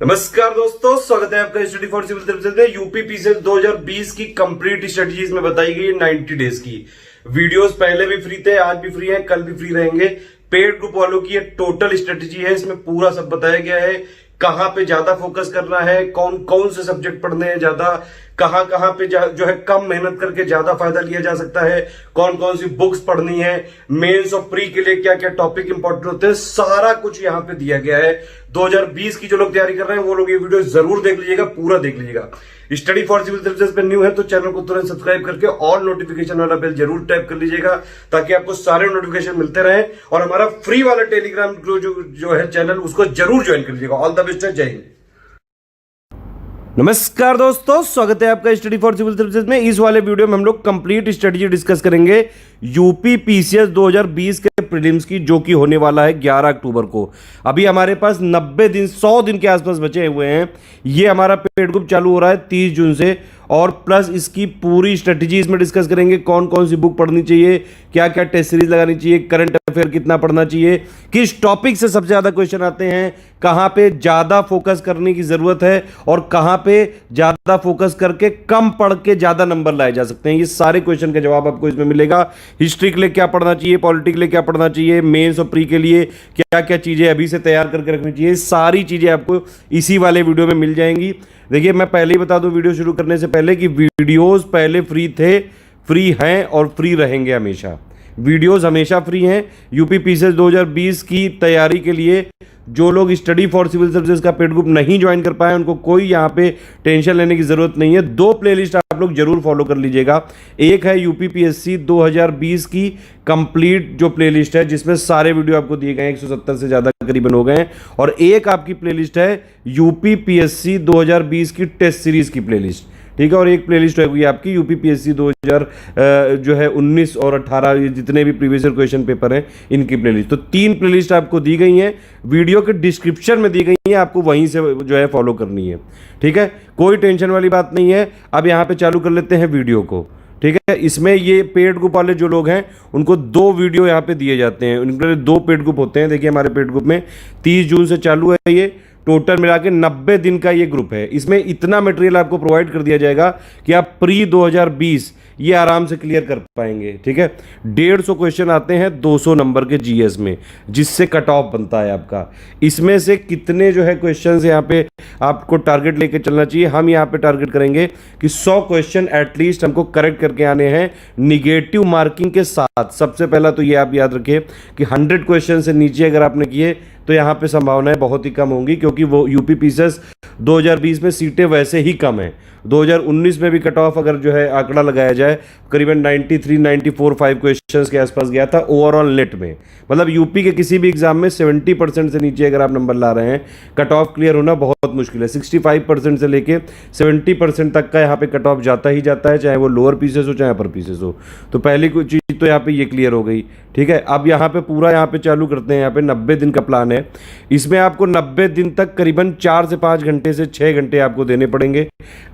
नमस्कार दोस्तों, स्वागत है आपका स्टडी फॉर सिविल सर्विसेज में। यूपी पीसीएस 2020 की कंप्लीट स्ट्रेटजीज में बताई गई है 90 डेज की वीडियोस। पहले भी फ्री थे, आज भी फ्री है, कल भी फ्री रहेंगे। पेड ग्रुप वालों की ये टोटल स्ट्रेटजी है, इसमें पूरा सब बताया गया है। कहां पे ज्यादा फोकस करना है, कौन कौन से सब्जेक्ट पढ़ने हैं ज्यादा, कहां कहां पे जो है कम मेहनत करके ज्यादा फायदा लिया जा सकता है, कौन कौन सी बुक्स पढ़नी है, मेंस और प्री के लिए क्या क्या टॉपिक इंपॉर्टेंट होते हैं, सारा कुछ यहां पे दिया गया है। 2020 की जो लोग तैयारी कर रहे हैं वो लोग ये वीडियो जरूर देख लीजिएगा, पूरा देख लीजिएगा। स्टडी फॉर सिविल सर्विसेज पे न्यू है तो चैनल को तुरंत सब्सक्राइब करके ऑल नोटिफिकेशन वाला बेल जरूर टैप कर लीजिएगा, ताकि आपको सारे नोटिफिकेशन मिलते रहे। और हमारा फ्री वाला टेलीग्राम जो है चैनल, उसको जरूर ज्वाइन कर लीजिएगा। ऑल द बेस्ट है, जय हिंद। नमस्कार दोस्तों, स्वागत है आपका स्टडी फॉर सिविल सर्विसेज में। इस वाले वीडियो में हम लोग कंप्लीट स्ट्रेटजी डिस्कस करेंगे यूपी पीसीएस 2020 के प्रीलिम्स की, जो कि होने वाला है 11 अक्टूबर को। अभी हमारे पास 90 दिन 100 दिन के आसपास बचे हुए हैं। ये हमारा पेड ग्रुप चालू हो रहा है 30 जून से, और प्लस इसकी पूरी स्ट्रेटजी इसमें डिस्कस करेंगे। कौन कौन सी बुक पढ़नी चाहिए, क्या क्या टेस्ट सीरीज लगानी चाहिए, करंट अफेयर कितना पढ़ना चाहिए, किस टॉपिक से सबसे ज्यादा क्वेश्चन आते हैं, कहां पे ज्यादा फोकस करने की जरूरत है और कहां पे ज्यादा फोकस करके कम पढ़ के ज्यादा नंबर लाए जा सकते हैं। ये सारे क्वेश्चन का जवाब आपको इसमें मिलेगा। हिस्ट्री के लिए क्या पढ़ना चाहिए, पॉलिटी के लिए क्या पढ़ना चाहिए, मेंस और प्री के लिए क्या क्या चीजें अभी से तैयार करके रखनी चाहिए, सारी चीजें आपको इसी वाले वीडियो में मिल जाएंगी। देखिए, मैं पहले ही बता दूं वीडियो शुरू करने से पहले कि वीडियोस पहले फ्री थे, फ्री हैं और फ्री रहेंगे हमेशा। वीडियोस हमेशा फ्री हैं। यूपी पीसीएस 2020 की तैयारी के लिए जो लोग स्टडी फॉर सिविल सर्विसेज का पेड ग्रुप नहीं ज्वाइन कर पाए, उनको कोई यहाँ पे टेंशन लेने की जरूरत नहीं है। 2 प्लेलिस्ट आप लोग जरूर फॉलो कर लीजिएगा। एक है यूपी पीएससी 2020 की कंप्लीट जो प्लेलिस्ट है, जिसमें सारे वीडियो आपको दिए गए हैं, 170 से ज्यादा करीबन हो गए हैं। और एक आपकी प्लेलिस्ट है यूपी पीएससी 2020 की टेस्ट सीरीज की प्लेलिस्ट, ठीक है। और एक प्लेलिस्ट होगी आपकी यूपी पीएससी 2019 और 18, ये जितने भी प्रीवियस ईयर क्वेश्चन पेपर हैं, इनकी प्लेलिस्ट। तो 3 प्लेलिस्ट आपको दी गई हैं, वीडियो के डिस्क्रिप्शन में दी गई हैं, आपको वहीं से जो है फॉलो करनी है, ठीक है। कोई टेंशन वाली बात नहीं है। अब यहाँ पे चालू कर लेते हैं वीडियो को, ठीक है। इसमें ये पेड ग्रुप वाले जो लोग हैं, उनको 2 वीडियो यहाँ पे दिए जाते हैं। उनके लिए 2 पेड ग्रुप होते हैं। देखिए, हमारे पेड ग्रुप में 30 जून से चालू है, ये टोटल मिला के 90 दिन का ये ग्रुप है। इसमें इतना मटेरियल आपको प्रोवाइड कर दिया जाएगा कि आप प्री 2020 ये आराम से क्लियर कर पाएंगे, ठीक है। 150 क्वेश्चन आते हैं 200 नंबर के जीएस में, जिससे कट ऑफ बनता है आपका। इसमें से कितने जो है क्वेश्चन यहाँ पे आपको टारगेट लेके चलना चाहिए, हम यहाँ पे टारगेट करेंगे कि 100 क्वेश्चन एटलीस्ट हमको करेक्ट करके आने हैं निगेटिव मार्किंग के साथ। सबसे पहला तो ये आप याद रखिए कि 100 क्वेश्चन से नीचे अगर आपने किए तो यहाँ पे संभावनाएं बहुत ही कम होंगी, क्योंकि वो यूपी पीसीएस 2020 में सीटें वैसे ही कम हैं। 2019 में भी कट ऑफ अगर जो है आंकड़ा लगाया जाए, करीबन 93, 94, 5 क्वेश्चंस के आसपास गया था ओवरऑल नेट में। मतलब यूपी के किसी भी एग्जाम में 70% से नीचे अगर आप नंबर ला रहे हैं, कट ऑफ क्लियर होना बहुत मुश्किल है। 65% से लेके 70% तक का यहाँ पे कट ऑफ जाता ही जाता है, चाहे वो लोअर पीसेस हो चाहे अपर पीसेस हो। तो पहली कोई चीज़ तो यहाँ पे ये क्लियर हो गई, ठीक है। अब यहाँ पे पूरा यहाँ पे चालू करते हैं। यहाँ पे 90 दिन का प्लान है। इसमें आपको 90 दिन तक करीबन 4 से 5 घंटे से 6 घंटे आपको देने पड़ेंगे।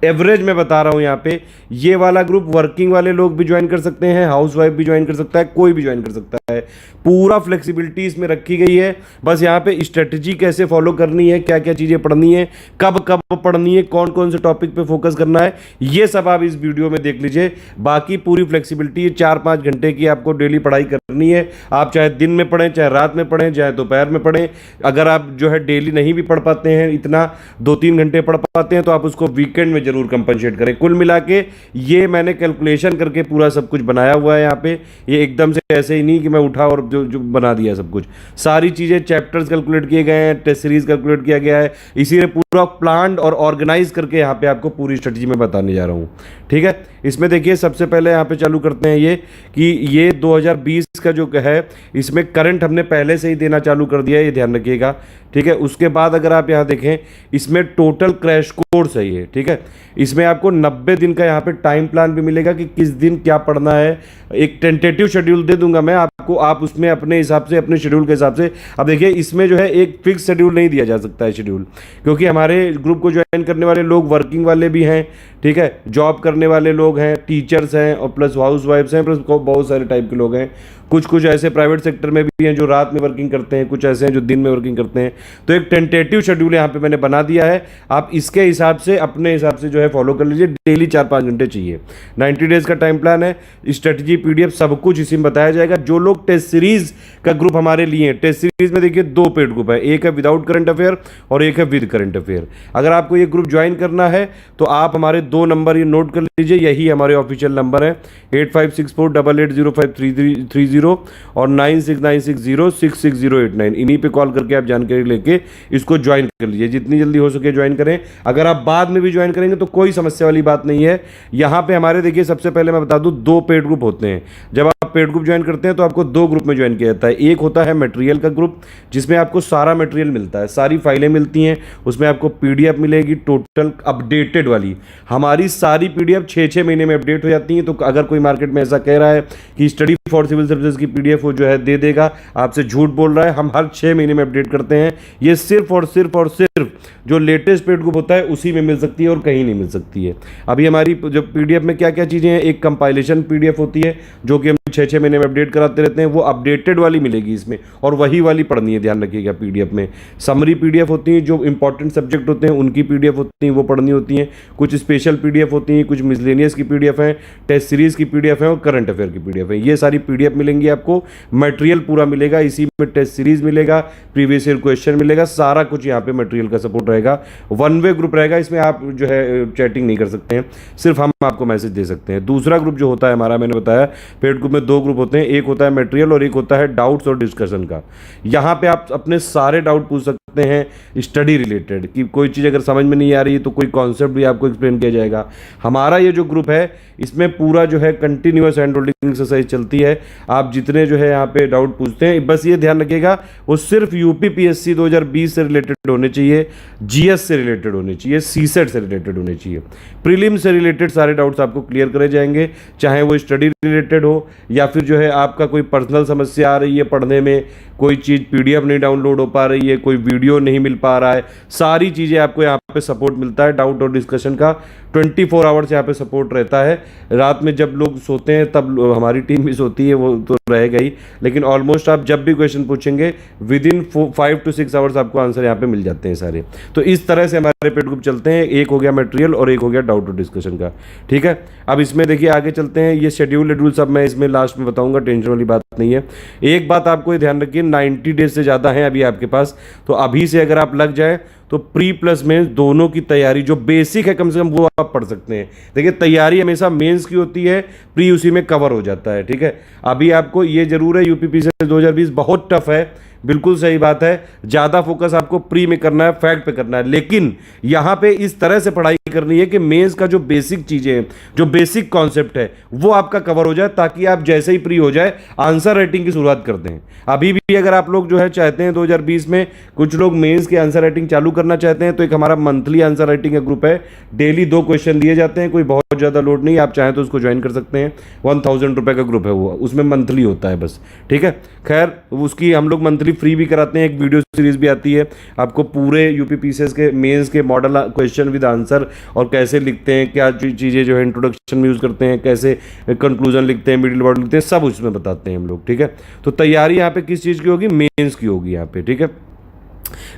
एवरेज मैं बता रहा हूँ यहाँ पे। ये वाला ग्रुप वर्किंग वाले लोग भी ज्वाइन कर सकते हैं, हाउस वाइफ भी ज्वाइन कर सकता है, कोई भी ज्वाइन कर सकता है। पूरा फ्लेक्सिबिलिटी इसमें रखी गई है। बस यहाँ पे स्ट्रेटजी कैसे फॉलो करनी है, क्या क्या चीज़ें पढ़नी है, कब कब पढ़नी है, कौन कौन से टॉपिक पे फोकस करना है, ये सब आप इस वीडियो में देख लीजिए। बाकी पूरी फ्लेक्सिबिलिटी 4-5 घंटे की आपको डेली पढ़ाई करनी है। आप चाहे दिन में पढ़ें, चाहे रात में पढ़ें, चाहे दोपहर में पढ़ें। अगर आप जो है डेली नहीं भी पढ़ पाते हैं, इतना 2-3 घंटे पढ़ पाते हैं, तो आप उसको वीकेंड में जरूर कंपनसेट करें। कुल मिला के ये मैंने कैलकुलेशन करके पूरा सब कुछ बनाया हुआ है यहाँ पे। ये एकदम से ऐसे ही नहीं कि मैं उठा और जो बना दिया सब कुछ। सारी चीज़ें, चैप्टर्स कैलकुलेट किए गए हैं, टेस्ट सीरीज कैलकुलेट किया गया है। इसीलिए पूरा प्लान और ऑर्गेनाइज करके यहाँ पे आपको पूरी स्ट्रेटजी में बताने जा रहा हूँ, ठीक है। इसमें देखिए, सबसे पहले यहाँ पे चालू करते हैं ये कि ये 2020 का जो है, इसमें करंट हमने पहले से ही देना चालू कर दिया है, ये ध्यान रखिएगा, ठीक है। उसके बाद अगर आप यहाँ देखें, इसमें टोटल क्रैश कोर्स है ये, ठीक है। इसमें आपको 90 दिन का यहाँ पे टाइम प्लान भी मिलेगा कि किस दिन क्या पढ़ना है। एक टेंटेटिव शेड्यूल दे दूंगा मैं आपको, आप उसमें अपने हिसाब से, अपने शेड्यूल के हिसाब से। अब देखिए, इसमें जो है एक फिक्स शेड्यूल नहीं दिया जा सकता है शेड्यूल, क्योंकि हमारे ग्रुप को ज्वाइन करने वाले लोग वर्किंग वाले भी हैं, ठीक है, जॉब करने वाले लोग हैं, टीचर्स हैं और प्लस हाउस वाइफ्स हैं, प्लस बहुत सारे टाइप के लोग हैं। कुछ ऐसे प्राइवेट सेक्टर में भी हैं जो रात में वर्किंग करते हैं, कुछ ऐसे हैं जो दिन में वर्किंग करते हैं। तो एक टेंटेटिव शेड्यूल यहाँ पे मैंने बना दिया है। है, आप इसके हिसाब से अपने हिसाब से जो है फॉलो कर लीजिए। डेली 4-5 घंटे चाहिए। 90 डेज का टाइम प्लान है। स्ट्रेटजी पीडीएफ सब कुछ इसी में बताया जाएगा। जो लोग टेस्ट सीरीज का ग्रुप हमारे लिए हैं, टेस्ट सीरीज में देखिए 2 पेड ग्रुप है, एक है विदाउट करंट अफेयर और एक है विद करंट अफेयर। अगर आपको ये ग्रुप ज्वाइन करना है तो आप हमारे 2 नंबर ये नोट कर लीजिए, यही हमारे ऑफिशियल नंबर है 8564880530 और 9696066089। इन्हीं पे कॉल करके आप जानकारी लेके इसको ज्वाइन कर लीजिए, जितनी जल्दी हो सके ज्वाइन करें। अगर आप बाद में भी ज्वाइन करेंगे तो कोई समस्या वाली बात नहीं है। यहाँ पे हमारे देखिए सबसे पहले मैं बता दूं 2 पेड ग्रुप होते हैं। जब आप पेड ग्रुप ज्वाइन करते हैं तो आपको 2 ग्रुप में ज्वाइन किया जाता है। एक होता है मटेरियल का ग्रुप, जिसमें आपको सारा मटेरियल मिलता है, सारी फाइलें मिलती हैं, उसमें आपको पीडीएफ मिलेगी टोटल अपडेटेड वाली। हमारी सारी पीडीएफ 6-6 महीने में अपडेट हो जाती हैं। तो अगर कोई मार्केट में ऐसा कह रहा है कि स्टडी फॉर सिविल सर्विसेज की पीडीएफ वो जो है दे देगा, आपसे झूठ बोल रहा है। हम हर 6 महीने में अपडेट करते हैं। ये सिर्फ और सिर्फ जो लेटेस्ट पेड ग्रुप होता है उसी में मिल सकती है और कहीं नहीं मिल सकती है। अभी हमारी जो पीडीएफ में क्या क्या चीज़ें हैं, एक कंपाइलेशन पीडीएफ होती है जो कि हम 6-6 महीने में अपडेट कराते रहते हैं, वो अपडेटेड वाली मिलेगी इसमें, और वही वाली पढ़नी है, ध्यान रखिएगा। पीडीएफ में समरी पीडीएफ होती है, जो इंपॉर्टेंट सब्जेक्ट होते हैं उनकी पीडीएफ होती है, वो पढ़नी होती हैं। कुछ स्पेशल पीडीएफ होती हैं, कुछ मिसलेनियस की पीडीएफ है, टेस्ट सीरीज की पीडीएफ है और करंट अफेयर की पीडीएफ है। ये सारी पीडीएफ मिलेंगी आपको। मटेरियल पूरा मिलेगा, इसी में टेस्ट सीरीज मिलेगा, प्रीवियस ईयर क्वेश्चन मिलेगा, सारा कुछ यहाँ पे मटेरियल का सपोर्ट रहेगा। 1 वे ग्रुप रहेगा, इसमें आप जो है चैटिंग नहीं कर सकते हैं, सिर्फ हम आपको मैसेज दे सकते हैं। दूसरा ग्रुप जो होता है हमारा, मैंने बताया पेड ग्रुप में 2 ग्रुप होते हैं, एक होता है मटेरियल और एक होता है डाउट्स और डिस्कशन का। यहाँ पे आप अपने सारे डाउट पूछ सकते हैं स्टडी रिलेटेड, कि कोई चीज़ अगर समझ में नहीं आ रही है तो कोई कॉन्सेप्ट भी आपको एक्सप्लेन किया जाएगा। हमारा ये जो ग्रुप है इसमें पूरा जो है कंटिन्यूअस हैंड होल्डिंग एक्सरसाइज चलती है। आप जितने जो है यहाँ पे डाउट पूछते हैं, बस ये ध्यान रखिएगा वो सिर्फ यूपीपीएससी 2020 से रिलेटेड होने चाहिए, जीएस से रिलेटेड होने चाहिए, सीसेट से रिलेटेड होने चाहिए। प्रीलिम से रिलेटेड सारे डाउट्स आपको क्लियर करे जाएंगे, चाहे वो स्टडी रिलेटेड हो या फिर जो है आपका कोई पर्सनल समस्या आ रही है पढ़ने में, कोई चीज़ पीडीएफ नहीं डाउनलोड हो पा रही है, कोई वीडियो नहीं मिल पा रहा है, सारी चीज़ें आपको यहाँ पे सपोर्ट मिलता है। डाउट और डिस्कशन का 24 आवर्स यहाँ पे सपोर्ट रहता है। रात में जब लोग सोते हैं तब हमारी टीम भी सोती है, वो तो रहेगा ही, लेकिन ऑलमोस्ट आप जब भी क्वेश्चन पूछेंगे विदिन 5 to 6 आवर्स आपको आंसर यहाँ पे मिल जाते हैं सारे। तो इस तरह से हमारे पेड ग्रुप चलते हैं, एक हो गया मटेरियल और एक हो गया डाउट और डिस्कशन का। ठीक है, अब इसमें देखिए आगे चलते हैं। ये शेड्यूल सब मैं इसमें लास्ट में बताऊंगा, टेंशन वाली बात नहीं है। एक बात आपको ये ध्यान रखिए, 90 डेज से ज़्यादा है अभी आपके पास, तो अभी से अगर आप लग जाए तो प्री प्लस मेंस दोनों की तैयारी जो बेसिक है कम से कम वो आप पढ़ सकते हैं। देखिए तैयारी हमेशा मेंस की होती है, प्री उसी में कवर हो जाता है। ठीक है, अभी आपको ये जरूर है यूपीपीसीएस 2020 बहुत टफ है, बिल्कुल सही बात है। ज़्यादा फोकस आपको प्री में करना है, फैक्ट पे करना है, लेकिन यहाँ पे इस तरह से पढ़ाई करनी है कि मेंस का जो बेसिक चीज़ें हैं, जो बेसिक कॉन्सेप्ट है वो आपका कवर हो जाए, ताकि आप जैसे ही प्री हो जाए आंसर राइटिंग की शुरुआत कर दें। अभी भी अगर आप लोग जो है चाहते हैं 2020 में कुछ लोग मेंस की आंसर राइटिंग चालू करना चाहते हैं, तो एक हमारा मंथली आंसर राइटिंग का ग्रुप है। डेली 2 क्वेश्चन दिए जाते हैं, कोई बहुत ज़्यादा लोड नहीं, आप चाहें तो उसको ज्वाइन कर सकते हैं। 1000 रुपये का ग्रुप है वो, उसमें मंथली होता है बस। ठीक है, खैर उसकी हम लोग मंथली फ्री भी कराते हैं, एक वीडियो सीरीज भी आती है, आपको पूरे यूपीपीसीएस के मेंस के मॉडल क्वेश्चन विद आंसर और कैसे लिखते हैं, क्या चीज़ें जो है इंट्रोडक्शन में यूज़ करते हैं, कैसे कंक्लूजन लिखते हैं, मिडिल वर्ड लिखते हैं, सब उसमें बताते हैं हम लोग। ठीक है, तो तैयारी यहाँ पे किस चीज़ की होगी, मेंस की होगी यहाँ पे। ठीक है,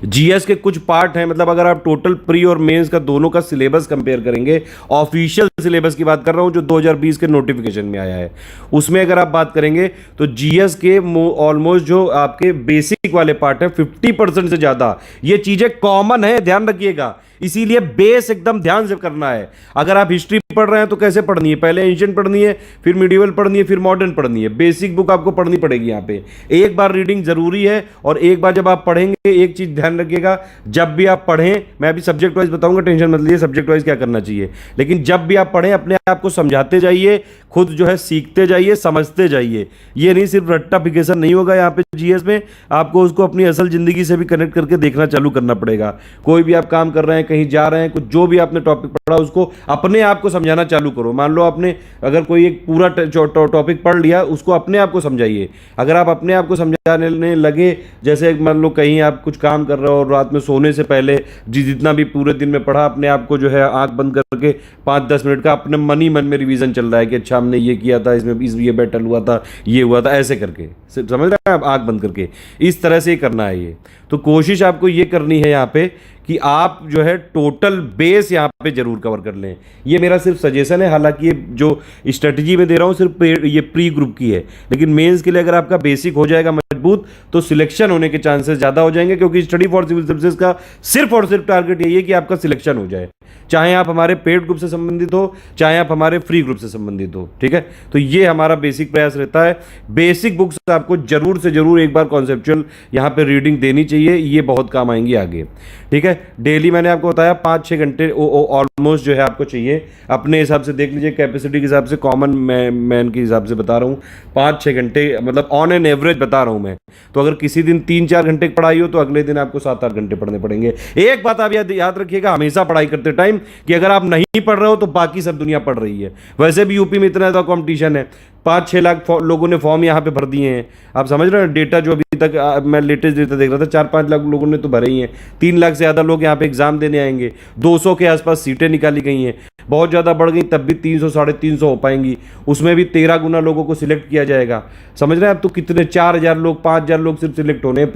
जीएस के कुछ पार्ट हैं, मतलब अगर आप टोटल प्री और मेंस का दोनों का सिलेबस कंपेयर करेंगे, ऑफिशियल सिलेबस की बात कर रहा हूं जो 2020 के नोटिफिकेशन में आया है, उसमें अगर आप बात करेंगे तो जीएस के ऑलमोस्ट जो आपके बेसिक वाले पार्ट है 50% से ज्यादा ये चीजें कॉमन है, ध्यान रखिएगा। इसीलिए बेस एकदम ध्यान से करना है। अगर आप हिस्ट्री पढ़ रहे हैं तो कैसे पढ़नी है, पहले एंशिएंट पढ़नी है, फिर मिडिवल पढ़नी है, फिर मॉडर्न पढ़नी है। बेसिक बुक आपको पढ़नी पड़ेगी यहाँ पे। एक बार रीडिंग जरूरी है, और एक बार जब आप पढ़ेंगे एक चीज ध्यान रखिएगा, जब भी आप पढ़ें, मैं अभी सब्जेक्ट वाइज बताऊंगा, टेंशन मत लीजिए सब्जेक्ट वाइज क्या करना चाहिए, लेकिन जब भी आप पढ़ें अपने आप को समझाते जाइए, खुद जो है सीखते जाइए, समझते जाइए। ये नहीं सिर्फ रट्टाफिकेशन नहीं होगा यहाँ पे जीएस में, आपको उसको अपनी असल जिंदगी से भी कनेक्ट करके देखना चालू करना पड़ेगा। कोई भी आप काम कर रहे हैं, कहीं जा रहे हैं, कुछ जो भी आपने टॉपिक पढ़ा उसको अपने आप को समझाना चालू करो। मान लो आपने अगर कोई एक पूरा टॉपिक पढ़ लिया, उसको अपने आप को समझाइए। अगर आप अपने आप को समझाने लगे, जैसे मान लो कहीं आप कुछ काम कर रहे हो और रात में सोने से पहले जितना भी पूरे दिन में पढ़ा, अपने आप को जो है आंख बंद करके 5-10 मिनट का अपने मन ही मन में रिवीजन चल रहा है कि अच्छा हमने ये किया था, इसमें ये बैटल हुआ था, ये हुआ था, ऐसे करके समझ रहे हैं आप, आंख बंद करके इस तरह से करना है ये। तो कोशिश आपको ये करनी है यहाँ पे कि आप जो है टोटल बेस यहाँ पे जरूर कवर कर लें। ये मेरा सिर्फ सजेशन है, हालांकि ये जो स्ट्रेटजी में दे रहा हूँ सिर्फ ये प्री ग्रुप की है, लेकिन मेंस के लिए अगर आपका बेसिक हो जाएगा मजबूत तो सिलेक्शन होने के चांसेस ज़्यादा हो जाएंगे, क्योंकि स्टडी फॉर सिविल सर्विसेज का सिर्फ और सिर्फ टारगेट यही है कि आपका सिलेक्शन हो जाए, चाहे आप हमारे पेड ग्रुप से संबंधित हो चाहे आप हमारे फ्री ग्रुप से संबंधित हो। ठीक है, तो ये हमारा बेसिक प्रयास रहता है। बेसिक बुक्स आपको जरूर से जरूर एक बार कॉन्सेप्चुअल यहाँ पे रीडिंग देनी चाहिए, ये बहुत काम आएंगी आगे। ठीक है, डेली मैंने आपको बताया 5-6 घंटे ऑलमोस्ट जो है आपको चाहिए, अपने हिसाब से देख लीजिए, कैपेसिटी के हिसाब से, कॉमन मैन के हिसाब से बता रहा हूँ, 5-6 घंटे मतलब ऑन एन एवरेज बता रहा हूँ मैं। तो अगर किसी दिन 3-4 घंटे की पढ़ाई हो तो अगले दिन आपको 7-8 घंटे पढ़ने पड़ेंगे। एक बात आप याद रखिएगा हमेशा पढ़ाई करते टाइम कि अगर आप नहीं पढ़ रहे हो तो बाकी सब दुनिया पढ़ रही है। वैसे भी यूपी में इतना ज़्यादा कंपटीशन है, 5-6 लाख लोगों ने फॉर्म यहाँ पे भर दिए हैं। आप समझ रहे हैं, डेटा जो अभी तक मैं लेटेस्ट डेटा देख रहा था 4-5 लाख लोगों ने तो भरे ही हैं, 3 लाख से ज़्यादा लोग यहाँ पे एग्जाम देने आएंगे, 200 के आसपास सीटें निकाली गई हैं, बहुत ज़्यादा बढ़ गई तब भी 300-350 हो पाएंगी, उसमें भी 13 गुना लोगों को सिलेक्ट किया जाएगा। समझ रहे हैं आप, तो कितने 4000 लोग 5000 लोग सिर्फ सिलेक्ट होने हैं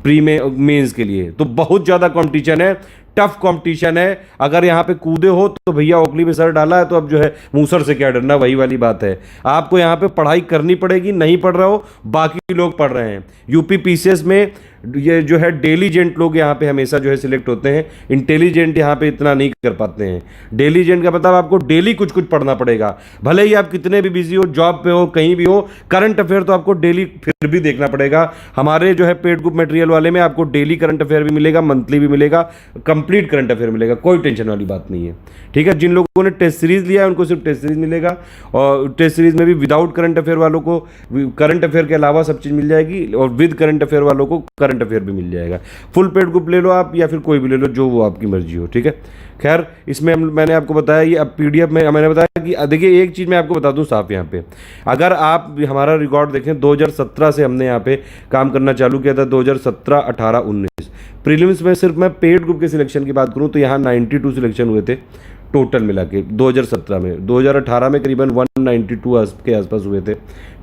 प्री में मेंस के लिए। तो बहुत ज़्यादा कॉम्पिटिशन है, टफ कंपटीशन है। अगर यहाँ पे कूदे हो तो भैया ओखली में सर डाला है तो अब जो है मूसर से क्या डरना, वही वाली बात है। आपको यहाँ पे पढ़ाई करनी पड़ेगी, नहीं पढ़ रहे हो बाकी लोग पढ़ रहे हैं। यूपी पीसीएस में ये जो है डेलीजेंट लोग यहाँ पे हमेशा जो है सिलेक्ट होते हैं, इंटेलिजेंट यहाँ पे इतना नहीं कर पाते हैं। डेलीजेंट का मतलब आपको डेली कुछ कुछ पढ़ना पड़ेगा, भले ही आप कितने भी बिजी हो, जॉब पे हो, कहीं भी हो, करंट अफेयर तो आपको डेली फिर भी देखना पड़ेगा। हमारे जो है पेड ग्रुप मटेरियल वाले में आपको डेली करंट अफेयर भी मिलेगा, मंथली भी मिलेगा, कंप्लीट करंट अफेयर मिलेगा, कोई टेंशन वाली बात नहीं है। ठीक है, जिन लोगों ने टेस्ट सीरीज लिया है उनको सिर्फ टेस्ट सीरीज मिलेगा, और टेस्ट सीरीज में भी विदाउट करंट अफेयर वालों को करंट अफेयर के अलावा सब चीज़ मिल जाएगी, और विद करंट अफेयर वालों को करंट अफेयर भी मिल जाएगा। फुल पेड ग्रुप ले लो आप या फिर कोई भी ले लो, जो वो आपकी मर्जी हो। ठीक है, खैर इसमें मैंने आपको बताया ये अब पीडीएफ में मैंने बताया कि देखिए एक चीज़ मैं आपको बता दूं साफ, यहाँ पे अगर आप हमारा रिकॉर्ड देखें 2017 से हमने यहाँ पे काम करना चालू किया था, 2017, 18, 19 प्रीलिम्स में सिर्फ मैं पेड ग्रुप के सिलेक्शन की बात करूँ तो यहाँ 92 सिलेक्शन हुए थे टोटल मिला के 2017 में। 2018 में करीबन 192 के आसपास हुए थे।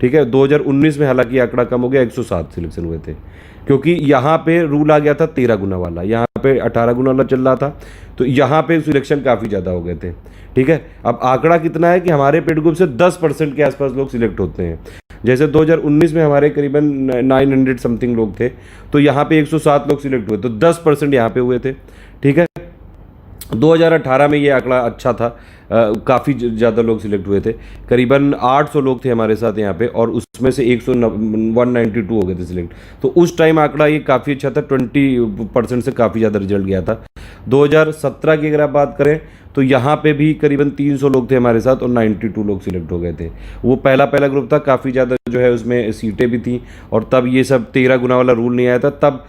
ठीक है, 2019 में हालांकि आंकड़ा कम हो गया, 107 सिलेक्शन हुए थे, क्योंकि यहाँ पे रूल आ गया था 13 गुना वाला, यहाँ पे 18 गुना वाला चल रहा था, तो यहाँ पे सिलेक्शन काफ़ी ज़्यादा हो गए थे। ठीक है, अब आंकड़ा कितना है कि हमारे पेड ग्रुप से 10% के आसपास लोग सिलेक्ट होते हैं। जैसे 2019 में हमारे करीबन 900 समथिंग लोग थे, तो यहाँ पे 107 लोग सिलेक्ट हुए, तो 10% यहाँ पे हुए थे। ठीक है, 2018 में ये आंकड़ा अच्छा था, काफ़ी ज़्यादा लोग सिलेक्ट हुए थे, करीबन 800 लोग थे हमारे साथ यहाँ पे, और उसमें से 192 हो गए थे सिलेक्ट। तो उस टाइम आंकड़ा ये काफ़ी अच्छा था, 20% से काफ़ी ज़्यादा रिजल्ट गया था। 2017 की अगर आप बात करें तो यहाँ पे भी करीबन 300 लोग थे हमारे साथ और 92 लोग सिलेक्ट हो गए थे। वो पहला ग्रुप था, काफ़ी ज़्यादा जो है उसमें सीटें भी थी, और तब ये सब 13 गुना वाला रूल नहीं आया था, तब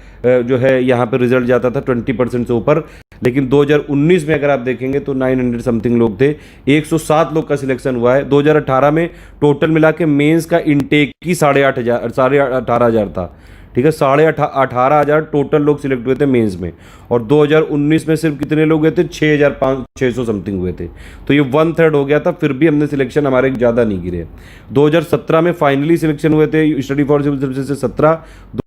जो है यहाँ पे रिजल्ट जाता था 20% से ऊपर। लेकिन 2019 में अगर आप देखेंगे तो 900 समथिंग लोग थे, 107 लोग का सिलेक्शन हुआ है। 2018 में टोटल मिला के मेन्स का इंटेक ही 18,500 था। ठीक है, 18,500 टोटल लोग सिलेक्ट हुए थे मेंस में, और 2019 में सिर्फ कितने लोग हुए थे, 6,600 समथिंग हुए थे। तो ये 1/3 हो गया था, फिर भी हमने सिलेक्शन हमारे ज़्यादा नहीं गिरे। 2017 में फाइनली सिलेक्शन हुए थे स्टडी फॉर सिविल सर्विसेज से 17,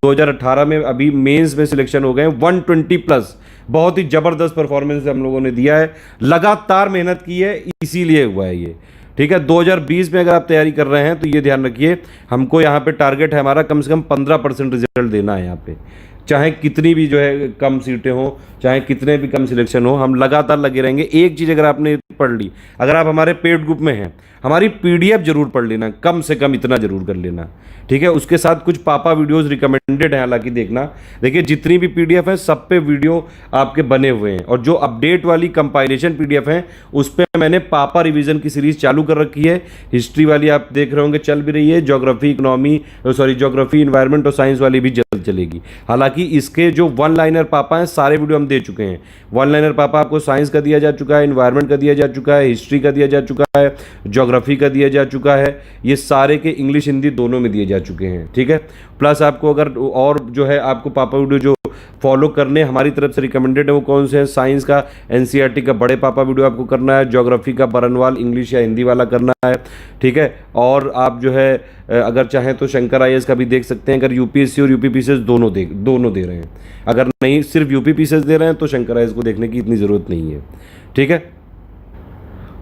2018 में अभी मेंस में सिलेक्शन हो गए 120+। बहुत ही ज़बरदस्त परफॉर्मेंस हम लोगों ने दिया है, लगातार मेहनत की है, इसीलिए हुआ है ये। ठीक है, 2020 में अगर आप तैयारी कर रहे हैं तो ये ध्यान रखिए, हमको यहाँ पे टारगेट है हमारा कम से कम 15% रिजल्ट देना है यहाँ पे, चाहे कितनी भी जो है कम सीटें हो, चाहे कितने भी कम सिलेक्शन हो, हम लगातार लगे रहेंगे। एक चीज़ अगर आपने पढ़ ली, अगर आप हमारे पेड ग्रुप में हैं, हमारी पीडीएफ जरूर पढ़ लेना, कम से कम इतना जरूर कर लेना। ठीक है, उसके साथ कुछ पापा वीडियोस रिकमेंडेड हैं, हालांकि देखना, देखिए जितनी भी पीडीएफ है सब पे वीडियो आपके बने हुए हैं, और जो अपडेट वाली कंपाइलेशन पीडीएफ है उस पर मैंने पापा रिवीजन की सीरीज चालू कर रखी है। हिस्ट्री वाली आप देख रहे होंगे चल भी रही है, ज्योग्राफी ज्योग्राफी इन्वायरमेंट और साइंस वाली भी जल्द चलेगी। हालांकि इसके जो 1 लाइनर पापा हैं सारे वीडियो हम दे चुके हैं। 1 लाइनर पापा आपको साइंस का दिया जा चुका है, इन्वायरमेंट का दिया जा चुका है, हिस्ट्री का दिया जा चुका है, ज्योग्राफी का दिया जा चुका है, ये सारे के इंग्लिश हिंदी दोनों में दिए जा चुके हैं। ठीक है, प्लस आपको अगर और जो है आपको पापा वीडियो जो फॉलो करने हमारी तरफ से रिकमेंडेड है वो कौन से हैं? साइंस का एनसीईआरटी का बड़े पापा वीडियो आपको करना है, ज्योग्राफी का बरनवाल इंग्लिश या हिंदी वाला करना है, ठीक है। और आप जो है अगर चाहें तो शंकर आईएएस का भी देख सकते हैं, अगर यूपीएससी और यूपीपीसीएस दोनों दे रहे हैं। अगर नहीं सिर्फ यूपीपीसीएस दे रहे हैं तो शंकर आईएएस को देखने की इतनी ज़रूरत नहीं है, ठीक है।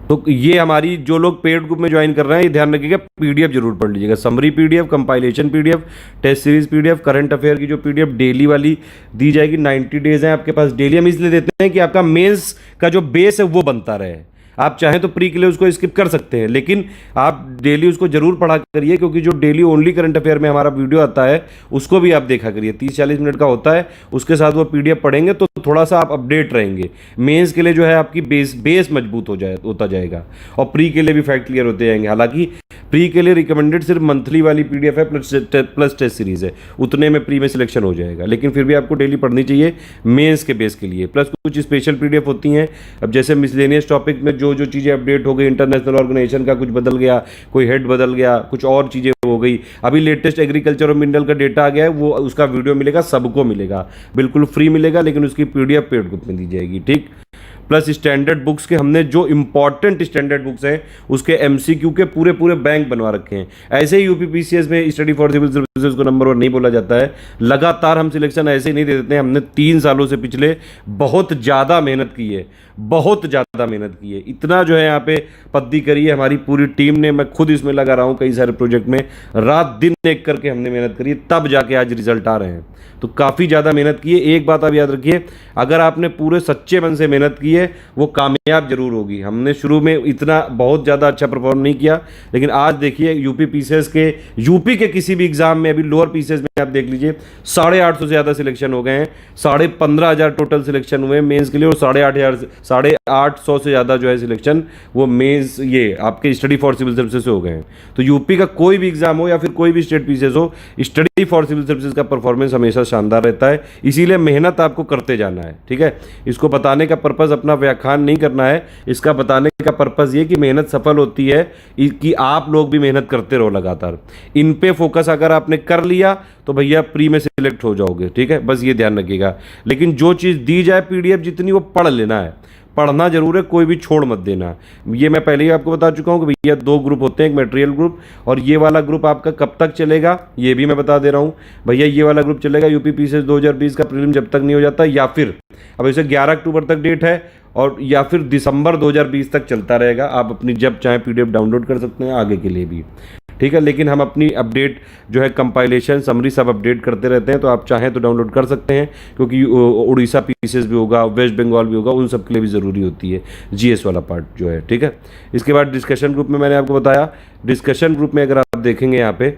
तो ये हमारी जो लोग पेड ग्रुप में ज्वाइन कर रहे हैं ये ध्यान रखिएगा, पीडीएफ जरूर पढ़ लीजिएगा, summary PDF, compilation PDF, test series PDF, current affair की जो पीडीएफ डेली वाली दी जाएगी, 90 डेज हैं आपके पास। डेली हम इसलिए देते हैं कि आपका मेंस का जो बेस है वो बनता रहे। आप चाहें तो प्री के लिए उसको स्किप कर सकते हैं, लेकिन आप डेली उसको जरूर पढ़ा करिए, क्योंकि जो डेली ओनली करंट अफेयर में हमारा वीडियो आता है उसको भी आप देखा करिए, 30-40 मिनट का होता है, उसके साथ वो पीडीएफ पढ़ेंगे तो थोड़ा सा आप अपडेट रहेंगे। मेंस के लिए जो है आपकी बेस मजबूत होता जाएगा, और प्री के लिए भी फैक्ट क्लियर होते जाएंगे। हालांकि प्री के लिए रिकमेंडेड सिर्फ मंथली वाली पीडीएफ है प्लस टेस्ट सीरीज है, उतने में प्री में सिलेक्शन हो जाएगा, लेकिन फिर भी आपको डेली पढ़नी चाहिए मेंस के बेस के लिए। प्लस कुछ स्पेशल पीडीएफ होती हैं, अब जैसे मिसलेनियस टॉपिक में जो चीज़ें अपडेट हो गई, इंटरनेशनल ऑर्गेनाइजेशन का कुछ बदल गया, कोई हेड बदल गया, कुछ और चीज़ें हो गई, अभी लेटेस्ट एग्रीकल्चर और मिनरल का डेटा आ गया है, वो उसका वीडियो मिलेगा, सबको मिलेगा, बिल्कुल फ्री मिलेगा, लेकिन उसकी पीडीएफ पेड ग्रुप में दी जाएगी, ठीक। प्लस स्टैंडर्ड बुक्स के हमने जो इंपॉर्टेंट स्टैंडर्ड बुक्स हैं उसके एमसीक्यू के पूरे बैंक बनवा रखे हैं। ऐसे ही यूपीपीसीएस में स्टडी फॉर सिविल सर्विसेज को नंबर 1 नहीं बोला जाता है, लगातार हम सिलेक्शन ऐसे ही नहीं दे देते हैं। हमने 3 सालों से पिछले बहुत ज़्यादा मेहनत की है, बहुत ज़्यादा मेहनत की है, इतना जो है यहाँ पे पद्दी करी है हमारी पूरी टीम ने। मैं खुद इसमें लगा रहा हूँ, कई सारे प्रोजेक्ट में रात दिन एक करके हमने मेहनत करी है, तब जाके आज रिजल्ट आ रहे हैं। तो काफ़ी ज़्यादा मेहनत की है। एक बात आप याद रखिए, अगर आपने पूरे सच्चे मन से मेहनत की है वो कामयाब जरूर होगी। हमने शुरू में इतना बहुत ज़्यादा अच्छा परफॉर्म नहीं किया, लेकिन आज देखिए यूपी पीसीएस के, यूपी के किसी भी एग्जाम में, अभी लोअर पीसीएस में आप देख लीजिए 850 से ज़्यादा सिलेक्शन हो गए हैं, 15,500 टोटल सिलेक्शन हुए मेंस के लिए, और 850 से ज़्यादा जो है सिलेक्शन वो मेंस ये आपके स्टडी फॉर सिविल सर्विसेज से हो गए हैं। तो यूपी का कोई भी एग्जाम हो या फिर कोई भी स्टेट पीसीएस हो, स्टडी फॉर सिविल सर्विसेज का परफॉर्मेंस हमेशा शानदार रहता है। इसीलिए मेहनत आपको करते जाना है, ठीक है। इसको बताने का पर्पज़ अपना व्याख्यान नहीं करना है, इसका बताने का पर्पज़ ये कि मेहनत सफल होती है कि आप लोग भी मेहनत करते रहो लगातार। इन पे फोकस अगर आपने कर लिया तो भैया प्री में सिलेक्ट हो जाओगे, ठीक है, बस ये ध्यान रखिएगा। लेकिन जो चीज़ दी जाए पीडीएफ जितनी, वो पढ़ लेना है, पढ़ना जरूर है, कोई भी छोड़ मत देना। ये मैं पहले ही आपको बता चुका हूँ कि भैया 2 ग्रुप होते हैं, एक मटेरियल ग्रुप, और ये वाला ग्रुप आपका कब तक चलेगा ये भी मैं बता दे रहा हूँ। भैया ये वाला ग्रुप चलेगा यूपी पीसीएस 2020 का प्रीलिम जब तक नहीं हो जाता, या फिर अब इसे 11 अक्टूबर तक डेट है, और या फिर दिसंबर 2020 तक चलता रहेगा। आप अपनी जब चाहे पीडीएफ डाउनलोड कर सकते हैं आगे के लिए भी, ठीक है। लेकिन हम अपनी अपडेट जो है कंपाइलेशन समरी सब अपडेट करते रहते हैं, तो आप चाहें तो डाउनलोड कर सकते हैं, क्योंकि उड़ीसा पीसीएस भी होगा, वेस्ट बंगाल भी होगा, उन सब के लिए भी ज़रूरी होती है जीएस वाला पार्ट जो है, ठीक है। इसके बाद डिस्कशन ग्रुप में मैंने आपको बताया, डिस्कशन ग्रुप में अगर आप देखेंगे यहाँ पे,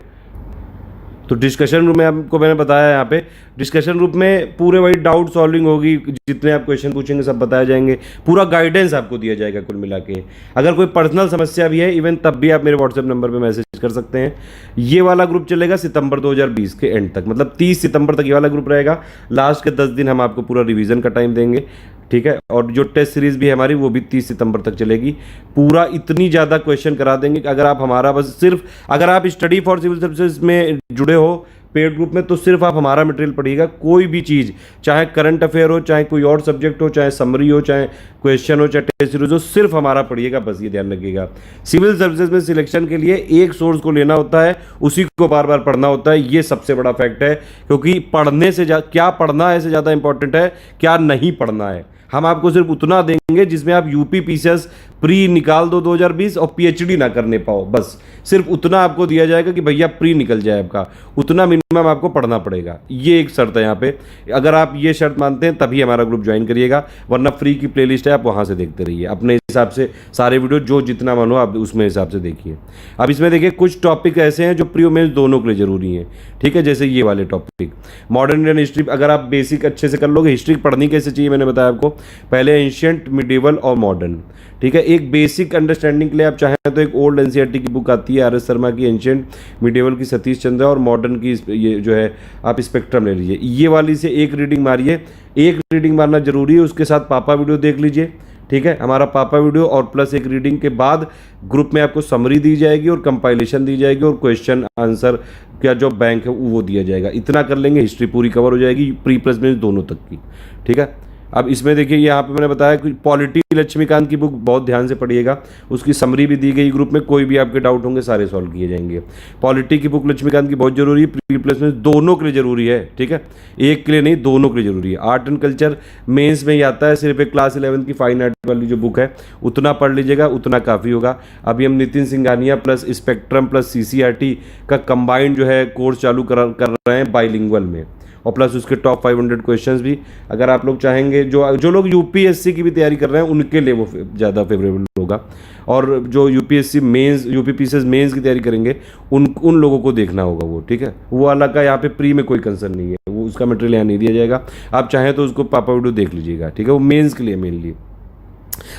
तो डिस्कशन ग्रुप में आपको मैंने बताया, यहाँ पे डिस्कशन ग्रुप में पूरे वही डाउट सॉल्विंग होगी, जितने आप क्वेश्चन पूछेंगे सब बताए जाएंगे, पूरा गाइडेंस आपको दिया जाएगा कुल मिला के। अगर कोई पर्सनल समस्या भी है इवन तब भी आप मेरे व्हाट्सएप नंबर पे मैसेज कर सकते हैं। ये वाला ग्रुप चलेगा सितंबर 2020 के एंड तक, मतलब 30 सितंबर तक ये वाला ग्रुप रहेगा। लास्ट के 10 दिन हम आपको पूरा रिवीजन का टाइम देंगे, ठीक है। और जो टेस्ट सीरीज भी है हमारी वो भी 30 सितंबर तक चलेगी। पूरा इतनी ज़्यादा क्वेश्चन करा देंगे कि अगर आप हमारा बस सिर्फ अगर आप स्टडी फॉर सिविल सर्विसेज में जुड़े हो पेड ग्रुप में, तो सिर्फ आप हमारा मटेरियल पढ़िएगा। कोई भी चीज़, चाहे करंट अफेयर हो, चाहे कोई और सब्जेक्ट हो, चाहे समरी हो, चाहे क्वेश्चन हो, चाहे टेस्ट सीरीज हो, सिर्फ हमारा पढ़िएगा, बस ये ध्यान रखिएगा। सिविल सर्विसेज में सिलेक्शन के लिए एक सोर्स को लेना होता है, उसी को बार बार पढ़ना होता है, ये सबसे बड़ा फैक्ट है। क्योंकि पढ़ने से क्या पढ़ना है से ज़्यादा इंपॉर्टेंट है क्या नहीं पढ़ना है। हम आपको सिर्फ उतना देंगे जिसमें आप यूपी पीसीएस प्री निकाल दो 2020 और पीएचडी ना करने पाओ, बस सिर्फ उतना आपको दिया जाएगा कि भैया प्री निकल जाए आपका, उतना मिनिमम आपको पढ़ना पड़ेगा। ये एक शर्त है यहाँ पे, अगर आप ये शर्त मानते हैं तभी हमारा ग्रुप ज्वाइन करिएगा, वरना फ्री की प्लेलिस्ट है, आप वहाँ से देखते रहिए अपने हिसाब से सारे वीडियो, जो जितना मानो आप उसमें हिसाब से देखिए। अब इसमें देखिए कुछ टॉपिक ऐसे हैं जो प्री और मेंस दोनों के लिए जरूरी हैं, ठीक है। जैसे ये वाले टॉपिक मॉडर्न इंडियन हिस्ट्री, अगर आप बेसिक अच्छे से कर लोगे, हिस्ट्री पढ़नी कैसे चाहिए मैंने बताया आपको, पहले एंशिएंट, मिडिवल और मॉडर्न, ठीक है। एक बेसिक अंडरस्टैंडिंग के लिए आप चाहें तो एक ओल्ड एनसीईआरटी की बुक आती है आर एस शर्मा की, एंशिएंट, मिडिवल की सतीश चंद्र, और मॉडर्न की ये जो है आप स्पेक्ट्रम ले लीजिए। ये वाली से एक रीडिंग मारिए, एक रीडिंग मारना जरूरी है, उसके साथ पापा वीडियो देख लीजिए, ठीक है, हमारा पापा वीडियो और प्लस एक रीडिंग के बाद ग्रुप में आपको समरी दी जाएगी और कंपाइलेशन दी जाएगी और क्वेश्चन आंसर क्या जो बैंक है वो दिया जाएगा। इतना कर लेंगे, हिस्ट्री पूरी कवर हो जाएगी, प्री प्लस में दोनों तक की। ठीक है, अब इसमें देखिए यहाँ पे मैंने बताया कि पॉलिटी लक्ष्मीकांत की बुक बहुत ध्यान से पढ़िएगा, उसकी समरी भी दी गई ग्रुप में, कोई भी आपके डाउट होंगे सारे सॉल्व किए जाएंगे। पॉलिटी की बुक लक्ष्मीकांत की बहुत जरूरी है, प्री प्लस में दोनों के लिए जरूरी है। ठीक है, एक के लिए नहीं, दोनों के लिए जरूरी है। आर्ट एंड कल्चर मेंस में ही आता है, सिर्फ एक क्लास 11 की फाइन आर्ट वाली जो बुक है उतना पढ़ लीजिएगा, उतना काफ़ी होगा। अभी हम Nitin Singhania plus spectrum plus CCRT का कंबाइंड जो है कोर्स चालू कर रहे हैं बाइलिंगुअल में, और प्लस उसके टॉप 500 क्वेश्चंस भी। अगर आप लोग चाहेंगे, जो लोग UPSC की भी तैयारी कर रहे हैं उनके लिए वो ज़्यादा फेवरेबल होगा, और जो UPSC मेंस UPPCS मेंस की तैयारी करेंगे उन लोगों को देखना होगा वो। ठीक है, वो अलग का, यहाँ पे प्री में कोई कंसर्न नहीं है, वो उसका मटेरियल यहाँ नहीं दिया जाएगा। आप चाहें तो उसको पापा वीडियो देख लीजिएगा। ठीक है, वो मेंस के लिए मेनली,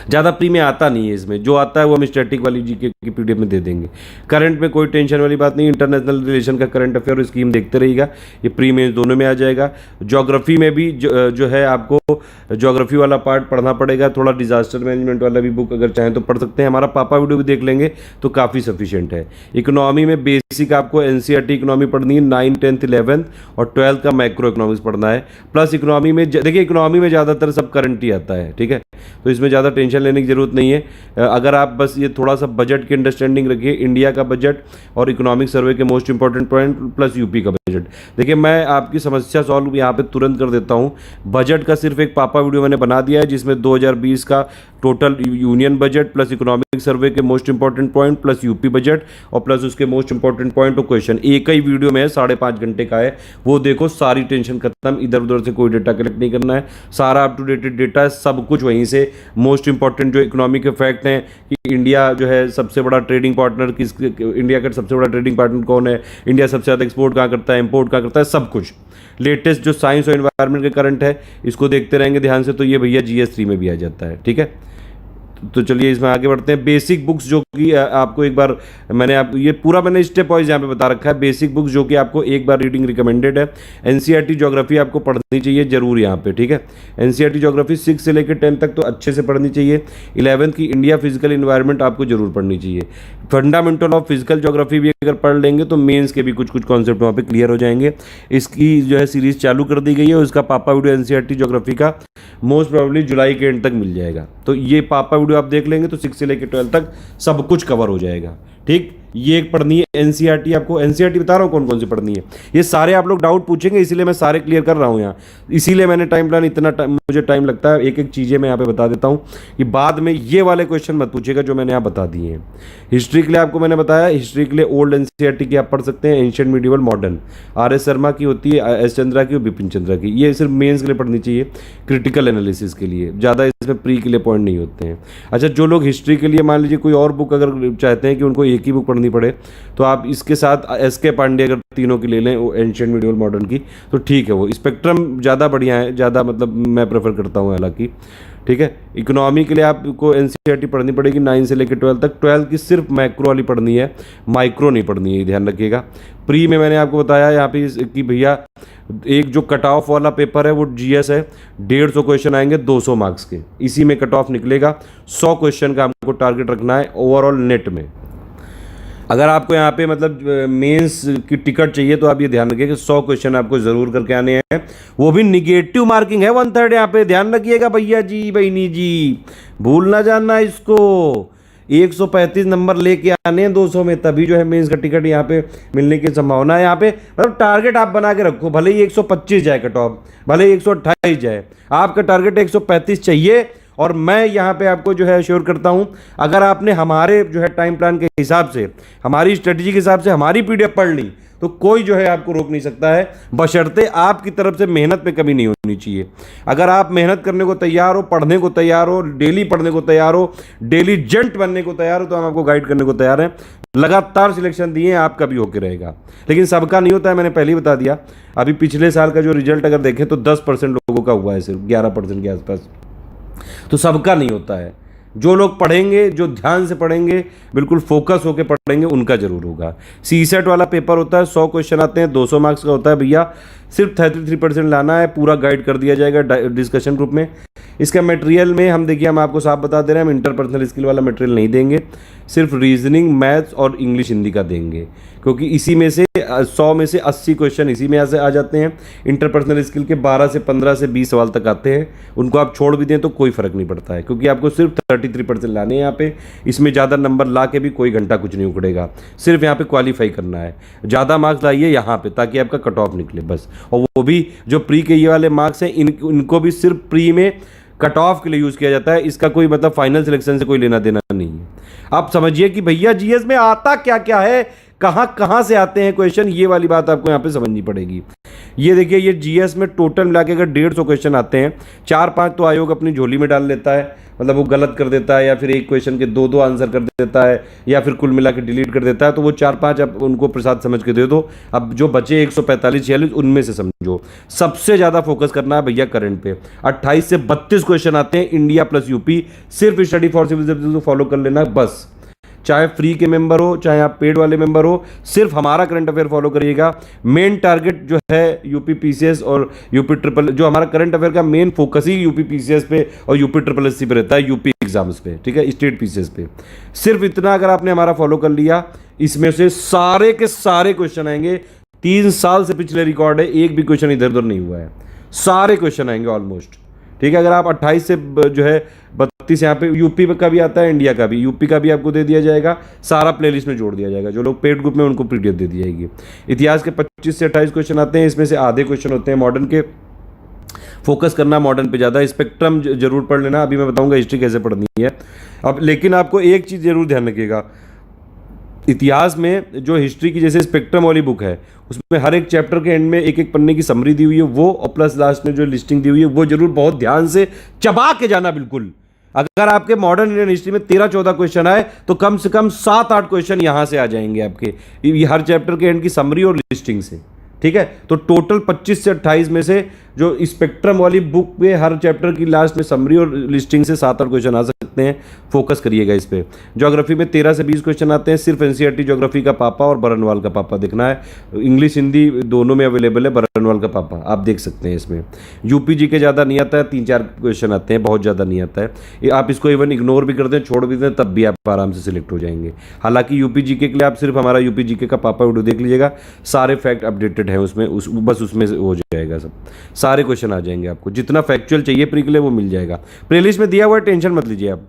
ज़्यादा प्री में आता नहीं है। इसमें जो आता है वो हम स्टैटिक वाली जीके की PDF में दे देंगे। करंट में कोई टेंशन वाली बात नहीं, इंटरनेशनल रिलेशन का करंट अफेयर स्कीम देखते रहिएगा, ये प्री में दोनों में आ जाएगा। ज्योग्राफी में भी जो है आपको ज्योग्राफी वाला पार्ट पढ़ना पड़ेगा, थोड़ा डिजास्टर मैनेजमेंट वाला भी बुक अगर चाहें तो पढ़ सकते हैं। हमारा पापा वीडियो भी देख लेंगे तो काफ़ी सफिशिएंट है। इकोनॉमी में बेसिक आपको NCERT इकोनॉमी पढ़नी है, 9, 10, 11 और 12 का माइक्रो इकोनॉमिक्स पढ़ना है। प्लस इकोनॉमी में देखिए, इकोनॉमी में ज़्यादातर सब करंट ही आता है। ठीक है, तो इसमें ज़्यादा टेंशन लेने की जरूरत नहीं है। अगर आप बस ये थोड़ा सा बजट की अंडरस्टैंडिंग रखिए, इंडिया का बजट और इकोनॉमिक सर्वे के most important point plus UP का बजट। देखिए, मैं आपकी समस्या सॉल्व यहाँ पे तुरंत कर देता हूँ। बजट का सिर्फ एक पापा वीडियो मैंने बना दिया है, जिसमें 2020 का total union budget plus economic survey के most important point plus UP budget और प्लस उसके मोस्ट इंपॉर्टेंट पॉइंट और क्वेश्चन एक ही वीडियो में है, 5.5 घंटे का है। वो देखो, सारी टेंशन खत्म, इधर उधर से कोई डेटा कलेक्ट नहीं करना है, सारा अप टू डेटेड डेटा है, सब कुछ वहीं से। मोस्ट इंपॉर्टेंट जो इकोनॉमिक फैक्ट हैं कि इंडिया जो है सबसे बड़ा ट्रेडिंग पार्टनर इंडिया का सबसे बड़ा ट्रेडिंग पार्टनर कौन है, इंडिया सबसे ज़्यादा एक्सपोर्ट कहाँ करता है, इंपोर्ट कहाँ करता है, सब कुछ। लेटेस्ट जो साइंस और एनवायरनमेंट के करंट है, इसको देखते रहेंगे ध्यान से, तो ये भैया GS3 में भी आ जाता है। ठीक है, तो चलिए इसमें आगे बढ़ते हैं। बेसिक बुक्स जो कि आपको एक बार ये पूरा मैंने स्टेप वाइज यहाँ पे बता रखा है। बेसिक बुक्स जो कि आपको एक बार रीडिंग रिकमेंडेड है। NCERT ज्योग्राफी आपको पढ़नी चाहिए जरूर यहाँ पे। ठीक है, NCERT ज्योग्राफी 6 से लेकर 10 तक तो अच्छे से पढ़नी चाहिए। 11th की इंडिया फिजिकल इन्वायरमेंट आपको जरूर पढ़नी चाहिए। फंडामेंटल ऑफ फिजिकल ज्योग्राफी भी अगर पढ़ लेंगे तो मेंस के भी कुछ कॉन्सेप्ट वहाँ पे क्लियर हो जाएंगे। इसकी जो है सीरीज चालू कर दी गई है, उसका पापा वीडियो NCERT ज्योग्राफी का मोस्ट प्रोबेबली जुलाई के एंड तक मिल जाएगा। तो ये पापा वीडियो आप देख लेंगे तो 6 से लेकर 12 तक सब कुछ कवर हो जाएगा। ठीक, ये एक पढ़नी है NCERT। आपको NCERT बता रहा हूँ कौन कौन सी पढ़नी है। ये सारे आप लोग डाउट पूछेंगे, इसीलिए मैं सारे क्लियर कर रहा हूँ यहाँ, इसीलिए मैंने टाइम प्लान मुझे टाइम लगता है। एक एक चीज़ें मैं यहाँ पे बता देता हूँ कि बाद में ये वाले क्वेश्चन मत पूछेगा जो मैंने यहाँ बता दिए हैं। हिस्ट्री के लिए आपको मैंने बताया, हिस्ट्री के लिए ओल्ड NCERT की आप पढ़ सकते हैं, ancient medieval modern RS Sharma की होती है, S चंद्रा की और बिपिन चंद्रा की। ये सिर्फ मेंस के लिए पढ़नी चाहिए, क्रिटिकल एनालिसिस के लिए, ज़्यादा इसमें प्री के लिए पॉइंट नहीं होते हैं। अच्छा, जो लोग हिस्ट्री के लिए मान लीजिए कोई और बुक अगर चाहते हैं कि उनको एक ही बुक पढ़नी पड़े, तो आप इसके साथ SK पांडे अगर तीनों की ले लें, वो एंशिएंट मिडिवल मॉडर्न की, तो ठीक है। वो स्पेक्ट्रम ज़्यादा बढ़िया है, ज़्यादा मतलब मैं प्रेफर करता हूँ हालांकि। ठीक है, इकोनॉमी के लिए आपको NCERT पढ़नी पड़ेगी 9 से लेकर 12 तक। 12 की सिर्फ मैक्रो वाली पढ़नी है, माइक्रो नहीं पढ़नी है, ध्यान रखिएगा। प्री में मैंने आपको बताया यहाँ पे कि भैया एक जो कट ऑफ वाला पेपर है वो GS है, 150 क्वेश्चन आएंगे 200 मार्क्स के, इसी में कट ऑफ निकलेगा। 100 क्वेश्चन का हमको टारगेट रखना है ओवरऑल नेट में। अगर आपको यहाँ पे मतलब मेंस की टिकट चाहिए तो आप ये ध्यान रखिए कि 100 क्वेश्चन आपको जरूर करके आने हैं, वो भी निगेटिव मार्किंग है 1/3 यहाँ पे, ध्यान रखिएगा भैया जी, बहनी जी, भूल ना जाना इसको। 135 नंबर लेके आने हैं 200 में, तभी जो है मेंस का टिकट यहाँ पे मिलने की संभावना है। यहाँ पे मतलब टारगेट आप बना के रखो, भले ही 125 जाए कट ऑफ, भले ही 128 जाए, आपका टारगेट 135 चाहिए। और मैं यहाँ पे आपको जो है अश्योर करता हूँ, अगर आपने हमारे जो है टाइम प्लान के हिसाब से, हमारी स्ट्रेटजी के हिसाब से हमारी PDF पढ़ ली, तो कोई जो है आपको रोक नहीं सकता है, बशर्ते आपकी तरफ से मेहनत में कमी नहीं होनी चाहिए। अगर आप मेहनत करने को तैयार हो, पढ़ने को तैयार हो, डेली पढ़ने को तैयार हो, डेली जेंट बनने को तैयार हो, तो हम आपको गाइड करने को तैयार हैं। लगातार सिलेक्शन दिए, आपका भी होके रहेगा, लेकिन सबका नहीं होता है, मैंने पहले ही बता दिया। अभी पिछले साल का जो रिजल्ट अगर देखें तो 10% लोगों का हुआ है, सिर्फ 11% के आसपास, तो सबका नहीं होता है। जो लोग पढ़ेंगे, जो ध्यान से पढ़ेंगे, बिल्कुल फोकस होकर पढ़ेंगे, उनका जरूर होगा। CSET वाला पेपर होता है, 100 क्वेश्चन आते हैं, 200 मार्क्स का होता है भैया, सिर्फ 33% लाना है, पूरा गाइड कर दिया जाएगा डिस्कशन ग्रुप में। इसका मटेरियल में हम देखिए, हम आपको साफ बता दे रहे हैं, हम इंटरपर्सनल स्किल वाला मटेरियल नहीं देंगे, सिर्फ रीजनिंग, मैथ्स और इंग्लिश हिंदी का देंगे, क्योंकि इसी में से 100 में से 80 क्वेश्चन इसी में से आ जाते हैं। इंटरपर्सनल स्किल के 12 से 15 से 20 सवाल तक आते हैं, उनको आप छोड़ भी दें तो कोई फर्क नहीं पड़ता है, क्योंकि आपको सिर्फ 33% लाने हैं यहाँ पे। इसमें ज़्यादा नंबर ला के भी कोई घंटा कुछ नहीं उखड़ेगा, सिर्फ यहाँ पे क्वालिफाई करना है। ज़्यादा मार्क्स लाइए यहाँ पे ताकि आपका कट ऑफ निकले बस। और वो भी जो प्री के ये वाले मार्क्स हैं, इनको भी सिर्फ प्री में कट ऑफ के लिए यूज़ किया जाता है, इसका कोई मतलब फाइनल सिलेक्शन से कोई लेना देना नहीं है। आप समझिए कि भैया जीएस में आता क्या क्या है, कहाँ कहाँ से आते हैं क्वेश्चन, ये वाली बात आपको यहाँ पे समझनी पड़ेगी। ये देखिए, ये जीएस में टोटल मिला के अगर 150 क्वेश्चन आते हैं, 4-5 तो आयोग अपनी झोली में डाल लेता है, मतलब वो गलत कर देता है, या फिर एक क्वेश्चन के 2-2 आंसर कर देता है, या फिर कुल मिला के डिलीट कर देता है, तो वो 4-5 आप उनको प्रसाद समझ के दे दो। अब जो बचे 145-46 उनमें से समझो, सबसे ज़्यादा फोकस करना है भैया करंट पे। 28 से 32 क्वेश्चन आते हैं इंडिया प्लस यूपी, सिर्फ स्टडी फॉर सिविल सर्विसेज को फॉलो कर लेना बस। चाहे फ्री के मेंबर हो, चाहे आप पेड वाले मेंबर हो, सिर्फ हमारा करंट अफेयर फॉलो करिएगा। मेन टारगेट जो है यूपी पीसीएस और यूपी ट्रिपल, जो हमारा करंट अफेयर का मेन फोकस ही यूपी पीसीएस पे और यूपी ट्रिपल एससी पे रहता है, यूपी एग्जाम्स पे, ठीक है, स्टेट पीसीएस पे। सिर्फ इतना अगर आपने हमारा फॉलो कर लिया, इसमें से सारे के सारे क्वेश्चन आएंगे। 3 साल से पिछले रिकॉर्ड है, एक भी क्वेश्चन इधर उधर नहीं हुआ है, सारे क्वेश्चन आएंगे ऑलमोस्ट, ठीक है। अगर आप 28 से जो है 32 यहाँ पे यूपी का भी आता है, इंडिया का भी, यूपी का भी आपको दे दिया जाएगा, सारा प्लेलिस्ट में जोड़ दिया जाएगा। जो लोग पेड ग्रुप में उनको पीडीएफ दे दी जाएगी। इतिहास के 25 से 28 क्वेश्चन आते हैं, इसमें से आधे क्वेश्चन होते हैं मॉडर्न के। फोकस करना मॉडर्न पे ज़्यादा, स्पेक्ट्रम जरूर पढ़ लेना, अभी मैं बताऊंगा हिस्ट्री कैसे पढ़नी है। अब लेकिन आपको एक चीज़ जरूर ध्यान रखिएगा, इतिहास में जो हिस्ट्री की जैसे स्पेक्ट्रम वाली बुक है, उसमें हर एक चैप्टर के एंड में एक एक पन्ने की समरी दी हुई है, वो और प्लस लास्ट में जो लिस्टिंग दी हुई है, वो जरूर बहुत ध्यान से चबा के जाना बिल्कुल। अगर आपके मॉडर्न इंडियन हिस्ट्री में 13-14 क्वेश्चन आए तो कम से कम 7-8 क्वेश्चन यहां से आ जाएंगे आपके, हर चैप्टर के एंड की समरी और लिस्टिंग से, ठीक है। तो टोटल 25 से 28 में से जो स्पेक्ट्रम वाली बुक में हर चैप्टर की लास्ट में समरी और लिस्टिंग से 7-8 क्वेश्चन आ सकते हैं, फोकस करिएगा इस पे। ज्योग्राफी में 13 से 20 क्वेश्चन आते हैं, सिर्फ एनसीईआरटी ज्योग्राफी का पापा और बरनवाल का पापा देखना है। इंग्लिश हिंदी दोनों में अवेलेबल है, बरनवाल का पापा आप देख सकते हैं इसमें। यूपी जी के ज़्यादा नहीं आता है, 3-4 क्वेश्चन आते हैं, बहुत ज़्यादा नहीं आता है। आप इसको इवन इग्नोर भी कर दें, छोड़ भी दें, तब भी आप आराम से सिलेक्ट हो जाएंगे। हालांकि यूपी जी के लिए आप सिर्फ हमारा यूपी जी का पापा वीडियो देख लीजिएगा, सारे फैक्ट अपडेटेड है उसमें, बस उसमें हो जाएगा, सब सारे क्वेश्चन आ जाएंगे आपको। जितना फैक्चुअल चाहिए प्री के लिए वो मिल जाएगा, प्लेलिस्ट में दिया हुआ है, टेंशन मत लीजिए आप।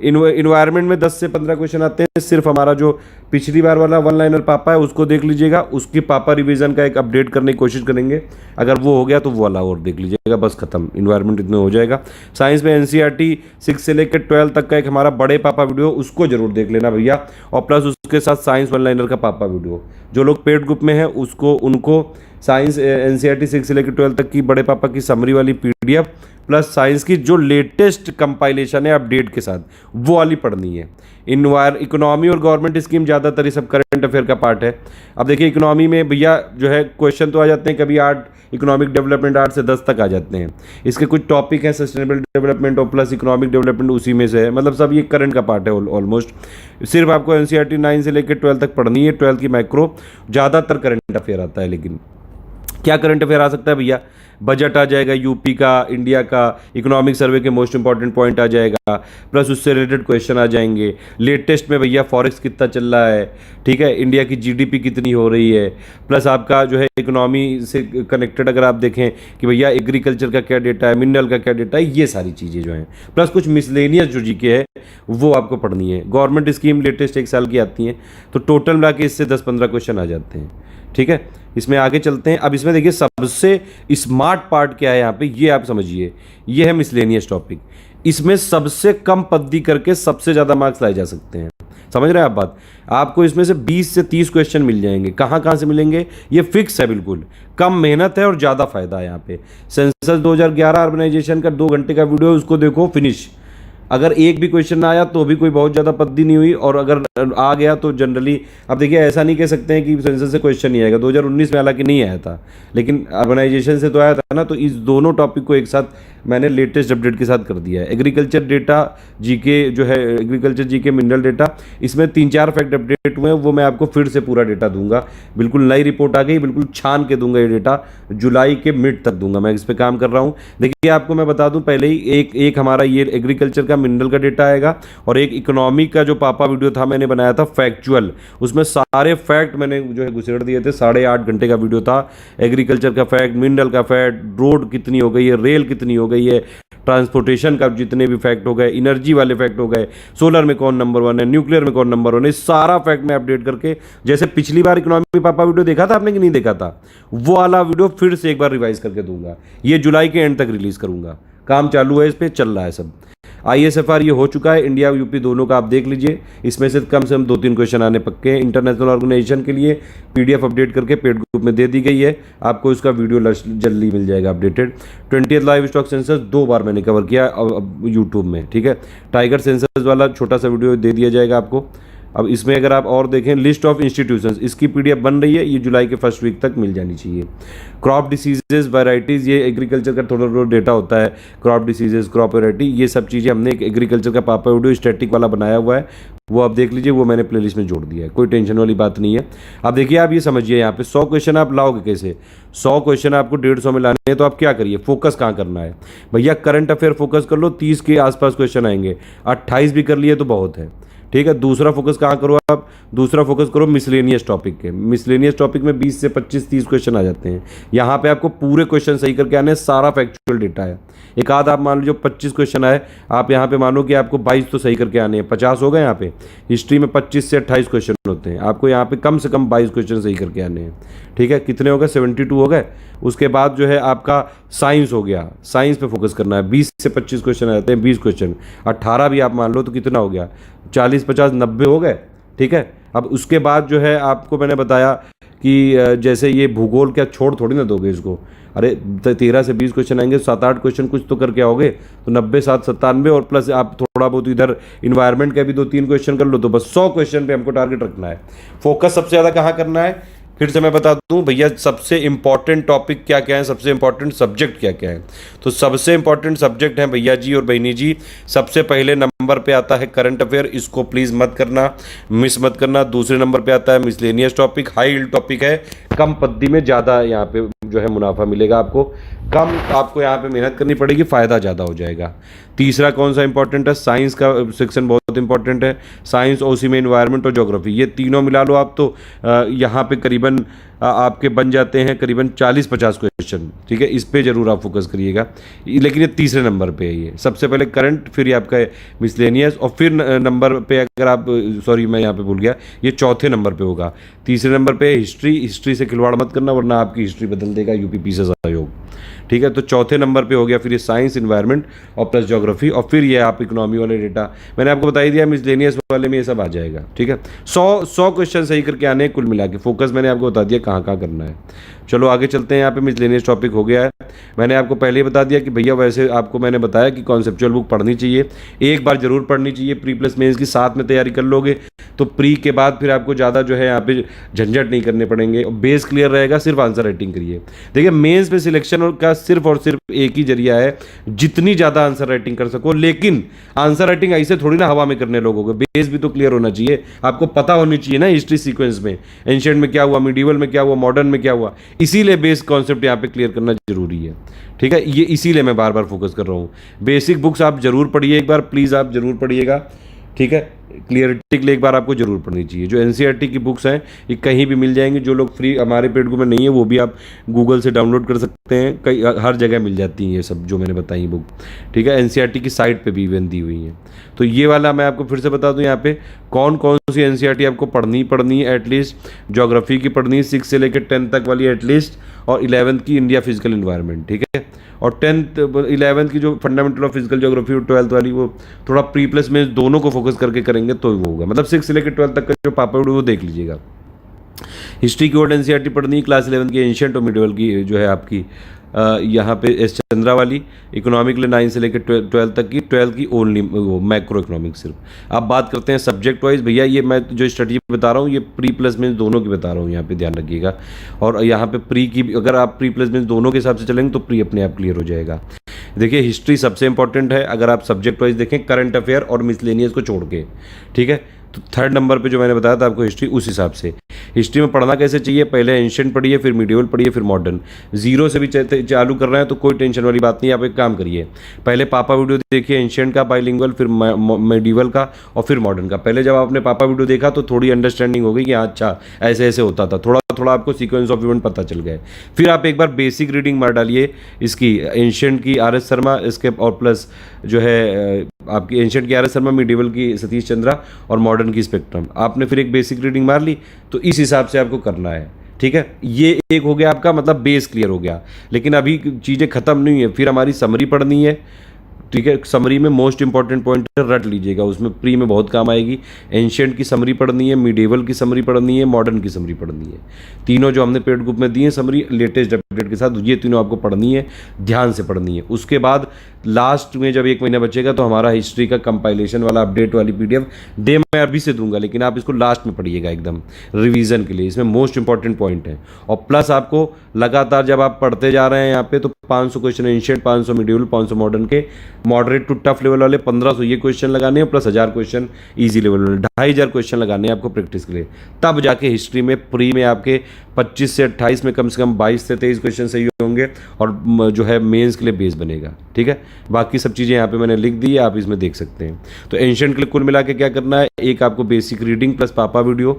इन्वायरमेंट में 10 से 15 क्वेश्चन आते हैं, सिर्फ हमारा जो पिछली बार वाला 1 लाइनर पापा है उसको देख लीजिएगा, उसकी पापा रिवीजन का एक अपडेट करने की कोशिश करेंगे, अगर वो हो गया तो वो वाला और देख लीजिएगा, बस खत्म, इन्वायरमेंट इतने हो जाएगा। साइंस में एनसीईआरटी 6 से लेकर 12 तक का एक हमारा बड़े पापा वीडियो, उसको जरूर देख लेना भैया, और प्लस उसके साथ साइंस 1 लाइनर का पापा वीडियो। जो लोग पेड ग्रुप में है उनको साइंस एनसीईआरटी 6 से लेकर 12 तक की बड़े पापा की समरी वाली पीडीएफ प्लस साइंस की जो लेटेस्ट कंपाइलेशन है अपडेट के साथ, वो वाली पढ़नी है। इकोनॉमी और गवर्नमेंट स्कीम ज़्यादातर ये सब करंट अफेयर का पार्ट है। अब देखिए इकोनॉमी में भैया जो है क्वेश्चन तो आ जाते हैं, कभी 8 इकोनॉमिक डेवलपमेंट 8 से 10 तक आ जाते हैं। इसके कुछ टॉपिक हैं, सस्टेनेबल डेवलपमेंट और प्लस इकोनॉमिक डेवलपमेंट उसी में से है, मतलब सब ये करंट का पार्ट है ऑलमोस्ट। सिर्फ आपको एनसीईआरटी 9 से लेकर 12 तक पढ़नी है, 12 की मैक्रो, ज़्यादातर करंट अफेयर आता है। लेकिन क्या करंट अफेयर आ सकता है भैया, बजट आ जाएगा यूपी का, इंडिया का, इकोनॉमिक सर्वे के मोस्ट इंपॉर्टेंट पॉइंट आ जाएगा, प्लस उससे रिलेटेड क्वेश्चन आ जाएंगे। लेटेस्ट में भैया फॉरेक्स कितना चल रहा है, ठीक है, इंडिया की जीडीपी कितनी हो रही है, प्लस आपका जो है इकोनॉमी से कनेक्टेड अगर आप देखें कि भैया एग्रीकल्चर का क्या डेटा है, मिनरल का क्या डेटा है, ये सारी चीज़ें जो हैं, प्लस कुछ मिसलेनियस जो जीके है वो आपको पढ़नी है। गवर्नमेंट स्कीम लेटेस्ट 1 साल की आती हैं, तो टोटल मिला के इससे 10-15 क्वेश्चन आ जाते हैं, ठीक है। इसमें आगे चलते हैं। अब इसमें देखिए सबसे स्मार्ट पार्ट क्या है यहाँ पे, ये आप समझिए, ये है मिसलेनियस टॉपिक। इसमें सबसे कम पद्दी करके सबसे ज़्यादा मार्क्स लाए जा सकते हैं, समझ रहे हैं आप बात। आपको इसमें से 20 से 30 क्वेश्चन मिल जाएंगे, कहाँ से मिलेंगे ये फिक्स है बिल्कुल, कम मेहनत है और ज़्यादा फायदा है यहाँ पे। सेंसस 2011 अर्बनाइजेशन का 2 घंटे का वीडियो, उसको देखो फिनिश, अगर एक भी क्वेश्चन ना आया तो भी कोई बहुत ज़्यादा पद्दी नहीं हुई, और अगर आ गया तो जनरली अब देखिए ऐसा नहीं कह सकते हैं कि सेंसस से क्वेश्चन नहीं आएगा। 2019 में हालांकि नहीं आया था, लेकिन अर्बनाइजेशन से तो आया था ना। तो इस दोनों टॉपिक को एक साथ मैंने लेटेस्ट अपडेट के साथ कर दिया है। एग्रीकल्चर डेटा जीके जो है, एग्रीकल्चर जीके मिनरल डेटा, इसमें 3-4 फैक्ट अपडेट हुए हैं, वो मैं आपको फिर से पूरा डेटा दूंगा। बिल्कुल नई रिपोर्ट आ गई, बिल्कुल छान के दूंगा ये डेटा, जुलाई के मिड तक दूंगा। मैं इस पर काम कर रहा हूँ। देखिए आपको मैं बता दूं पहले ही, एक हमारा ये एग्रीकल्चर का मिनरल का डेटा आएगा, और एक इकोनॉमी का जो पापा वीडियो था मैंने बनाया था फैक्चुअल, उसमें सारे फैक्ट मैंने जो है घुसेड़ दिए थे। 8.5 घंटे का वीडियो था। एग्रीकल्चर का फैक्ट, मिनरल का फैक्ट, रोड कितनी हो गई है, रेल कितनी हो गई है, ट्रांसपोर्टेशन का जितने भी फैक्ट हो गए, एनर्जी वाले फैक्ट हो गए, सोलर में कौन नंबर 1 है, न्यूक्लियर में कौन नंबर 1 है, सारा फैक्ट मैं अपडेट करके, जैसे पिछली बार इकोनॉमी पापा वीडियो देखा था आपने कि नहीं देखा था, वो वाला वीडियो फिर से एक बार रिवाइज करके दूंगा। ये जुलाई के एंड तक रिलीज करूंगा। काम चालू है, इस पर चल रहा है सब। ISFR ये हो चुका है, इंडिया यूपी दोनों का आप देख लीजिए। इसमें से कम 2-3 क्वेश्चन आने पक्के हैं। इंटरनेशनल ऑर्गेनाइजेशन के लिए PDF अपडेट करके पेड ग्रुप में दे दी गई है, आपको इसका वीडियो जल्दी मिल जाएगा updated. 20th live stock census 2 बार मैंने कवर किया यूट्यूब में, ठीक है। टाइगर सेंसस वाला छोटा सा वीडियो दे दिया जाएगा आपको। अब इसमें अगर आप और देखें, लिस्ट ऑफ इंस्टीट्यूशंस, इसकी PDF बन रही है, ये जुलाई के फर्स्ट वीक तक मिल जानी चाहिए। क्रॉप डिसीजेज, वैराइटीज़, ये एग्रीकल्चर का थोड़ा थोड़ा डेटा होता है। क्रॉप डिसीजेज, क्रॉप वैराइटी, ये सब चीज़ें हमने एक एग्रीकल्चर का पापा वीडियो स्टैटिक वाला बनाया हुआ है, वो आप देख लीजिए, वो मैंने प्लेलिस्ट में जोड़ दिया है, कोई टेंशन वाली बात नहीं है। अब देखिए आप ये समझिए, यहाँ पे 100 क्वेश्चन आप लाओगे कैसे? 100 क्वेश्चन आपको 150 में लाने हैं, तो आप क्या करिए, फोकस कहाँ करना है भैया? करंट अफेयर फोकस कर लो, 30 के आसपास क्वेश्चन आएंगे। 28 भी कर लिए तो बहुत है, ठीक है। दूसरा फोकस कहाँ करो आप? दूसरा फोकस करो मिसलेनियस टॉपिक के। मिसलेनियस टॉपिक में 20 से 25-30 क्वेश्चन आ जाते हैं। यहाँ पे आपको पूरे क्वेश्चन सही करके आने हैं, सारा फैक्चुअल डेटा है। एक आध आप मान लीजिए 25 क्वेश्चन आए, आप यहाँ पे मानो कि आपको 22 तो सही करके आने हैं, 50 हो गए। यहाँ पे हिस्ट्री में 25 से 28 क्वेश्चन होते हैं, आपको यहाँ पे कम से कम 22 क्वेश्चन सही करके आने हैं, ठीक है। कितने हो गए? 72 हो गए। उसके बाद जो है आपका साइंस हो गया, साइंस पे फोकस करना है। 20 से 25 क्वेश्चन आ जाते हैं, 20 क्वेश्चन, 18 भी आप मान लो तो कितना हो गया? 40, 50, 90 हो गए, ठीक है। अब उसके बाद जो है आपको मैंने बताया कि जैसे ये भूगोल, क्या छोड़ थोड़ी ना दोगे इसको? अरे 13 से 20 क्वेश्चन आएंगे, 7-8 क्वेश्चन कुछ तो करके आओगे, तो 90, 7, 97, और प्लस आप थोड़ा बहुत इधर इन्वायरमेंट के भी 2-3 क्वेश्चन कर लो, तो बस 100 क्वेश्चन पे हमको टारगेट रखना है। फोकस सबसे ज़्यादा कहाँ करना है? फिर से मैं बता दूं भैया, सबसे इंपॉर्टेंट टॉपिक क्या क्या है, सबसे इंपॉर्टेंट सब्जेक्ट क्या क्या है। तो सबसे इंपॉर्टेंट सब्जेक्ट है भैया जी और बहनी जी, सबसे पहले नंबर पे आता है करंट अफेयर, इसको प्लीज़ मत करना, मिस मत करना। दूसरे नंबर पे आता है miscellaneous topic, high yield topic है, कम पद्दी में ज़्यादा यहाँ पे जो है मुनाफा मिलेगा आपको, कम आपको यहाँ पे मेहनत करनी पड़ेगी, फ़ायदा ज़्यादा हो जाएगा। तीसरा कौन सा इंपॉर्टेंट है? साइंस का सेक्शन बहुत इंपॉर्टेंट है। साइंस, उसी में इन्वायरमेंट और ज्योग्राफी, ये तीनों मिला लो आप, तो यहाँ पे करीबन आपके बन जाते हैं करीबन 40-50 क्वेश्चन, ठीक है। इस पे जरूर आप फोकस करिएगा। लेकिन ये तीसरे नंबर पे है, ये सबसे पहले करंट, फिर ये आपका मिसलेनियस, और फिर नंबर पे अगर आप, सॉरी मैं यहाँ पे भूल गया, ये चौथे नंबर पे होगा। तीसरे नंबर पे हिस्ट्री, हिस्ट्री से खिलवाड़ मत करना वरना आपकी हिस्ट्री बदल देगा यूपी पीसीएस आयोग, ठीक है। तो चौथे नंबर पे हो गया फिर ये साइंस, इन्वायरमेंट और प्लस ज्योग्राफी, और फिर ये आप इकोनॉमी वाले डेटा मैंने आपको बता ही दिया, मिसलेनियस वाले में ये सब आ जाएगा, ठीक है। 100 क्वेश्चन सही करके आने कुल मिला के। फोकस मैंने आपको बता दिया कहाँ कहाँ करना है। चलो आगे चलते हैं। यहाँ पे मिसलेनियस टॉपिक हो गया है। मैंने आपको पहले ही बता दिया कि भैया, वैसे आपको मैंने बताया कि कॉन्सेप्चुअल बुक पढ़नी चाहिए, एक बार जरूर पढ़नी चाहिए। प्री प्लस मेंस की साथ में तैयारी कर लोगे तो प्री के बाद फिर आपको ज़्यादा जो है यहाँ पे झंझट नहीं करने पड़ेंगे, और बेस क्लियर रहेगा। सिर्फ आंसर राइटिंग करिए। देखिए मेंस में सिलेक्शन का सिर्फ और सिर्फ एक ही जरिया है, जितनी ज़्यादा आंसर राइटिंग कर सको। लेकिन आंसर राइटिंग ऐसे थोड़ी ना हवा में करने लोगों, बेस भी तो क्लियर होना चाहिए, आपको पता होनी चाहिए ना हिस्ट्री सीक्वेंस में, एंशिएंट में क्या हुआ, मिडिवल में क्या हुआ, मॉडर्न में क्या हुआ। इसीलिए बेस कॉन्सेप्ट यहाँ पे क्लियर करना जरूरी है, ठीक है। ये इसीलिए मैं बार बार फोकस कर रहा हूँ। बेसिक बुक्स आप जरूर पढ़िए, एक बार प्लीज़ आप जरूर पढ़िएगा, ठीक है। क्लियरिटी के लिए एक बार आपको जरूर पढ़नी चाहिए। जो एनसीईआरटी की बुक्स हैं ये कहीं भी मिल जाएंगी, जो लोग फ्री हमारे पेड ग्रुप में नहीं है वो भी आप गूगल से डाउनलोड कर सकते हैं, कई हर जगह मिल जाती हैं ये सब जो मैंने बताई बुक, ठीक है। एनसीईआरटी की साइट पे भी इवन दी हुई हैं। तो ये वाला मैं आपको फिर से बता दूं, यहाँ पे कौन कौन सी एनसीईआरटी आपको पढ़नी है एटलीस्ट। ज्योग्राफी की पढ़नी है 6 से लेकर 10 तक वाली एटलीस्ट, और 11th की इंडिया फिजिकल इन्वायरमेंट, ठीक है। और 10th 11th की जो फंडामेंटल ऑफ फिजिकल ज्योग्राफी और 12th वाली वो थोड़ा प्री प्लस में दोनों को फोकस करके करेंगे तो वो होगा। मतलब 6 से लेकर 12 तक का जो पापा वीडियो वो देख लीजिएगा। हिस्ट्री की ओल्ड एनसीईआरटी पढ़नी है क्लास 11 की, एंशिएंट और मिडिवल की जो है आपकी यहाँ पे एस चंद्रा वाली इकोनॉमिक ले 9 से लेकर 12 तक की, 12 की ओनली वो मैक्रो इकोनॉमिक सिर्फ। अब बात करते हैं सब्जेक्ट वाइज। भैया ये मैं जो स्ट्रेटजी बता रहा हूँ ये प्री प्लस मेंस दोनों की बता रहा हूँ, यहाँ पे ध्यान रखिएगा। और यहाँ पे प्री की अगर आप प्री प्लस मेंस दोनों के हिसाब से चलेंगे तो प्री अपने आप क्लियर हो जाएगा। देखिए हिस्ट्री सबसे इंपॉर्टेंट है अगर आप सब्जेक्ट वाइज देखें, करंट अफेयर और मिसलेनियस को छोड़ के, ठीक है। तो थर्ड नंबर पे जो मैंने बताया था आपको हिस्ट्री, उस हिसाब से हिस्ट्री में पढ़ना कैसे चाहिए, पहले एंशिएंट पढ़िए, फिर मिडिवल पढ़िए, फिर मॉडर्न। जीरो से भी चालू कर रहे हैं तो कोई टेंशन वाली बात नहीं। आप एक काम करिए, पहले पापा वीडियो देखिए एंशिएंट का, बाइलिंगुअल, फिर मिडिवल का और फिर मॉडर्न का। पहले जब आपने पापा वीडियो देखा तो थोड़ी अंडरस्टैंडिंग हो गई कि हाँ अच्छा ऐसे ऐसे होता था, थोड़ा थोड़ा आपको सीक्वेंस ऑफ इवेंट पता चल गया। फिर आप एक बार बेसिक रीडिंग मार डालिए इसकी एंशिएंट की आर एस शर्मा, इसके और प्लस जो है आपकी एंशिएंट की आर एस शर्मा, मिडिवल की सतीश चंद्रा और मॉडर्न की स्पेक्ट्रम। आपने फिर एक बेसिक रीडिंग मार ली तो इस हिसाब से आपको करना है, ठीक है। ये एक हो गया आपका, मतलब बेस क्लियर हो गया। लेकिन अभी चीज़ें खत्म नहीं है, फिर हमारी समरी पढ़नी है, ठीक है। समरी में मोस्ट इंपॉर्टेंट पॉइंट रट लीजिएगा, उसमें प्री में बहुत काम आएगी। एंशिएंट की समरी पढ़नी है, मिडिवल की समरी पढ़नी है, मॉडर्न की समरी पढ़नी है। तीनों जो हमने पेड ग्रुप में दी है समरी लेटेस्ट अपडेट के साथ, ये तीनों आपको पढ़नी है, ध्यान से पढ़नी है। उसके बाद लास्ट में जब 1 महीना बचेगा तो हमारा हिस्ट्री का कंपाइलेशन वाला अपडेट वाली पीडीएफ डे मैं अभी से दूंगा, लेकिन आप इसको लास्ट में पढ़िएगा एकदम रिवीजन के लिए, इसमें मोस्ट इंपॉर्टेंट पॉइंट है। और प्लस आपको लगातार जब आप पढ़ते जा रहे हैं यहाँ पे तो 500 क्वेश्चन एंशिएंट, 500 मिडिवल, 500 मॉडर्न के, मॉडरेट टू टफ लेवल वाले 1500 ये क्वेश्चन लगाने हैं, प्लस 1000 क्वेश्चन इजी लेवल वाले, 2500 क्वेश्चन लगाने हैं आपको प्रैक्टिस के लिए। तब जाके हिस्ट्री में प्री में आपके 25 से 28 में कम से कम 22 से 23 क्वेश्चन सही होंगे और जो है मेंस के लिए बेस बनेगा, ठीक है। बाकी सब चीज़ें यहाँ पे मैंने लिख दी है, आप इसमें देख सकते हैं। तो एंशिएंट के लिए कुल मिला के क्या करना है, एक आपको बेसिक रीडिंग प्लस पापा वीडियो,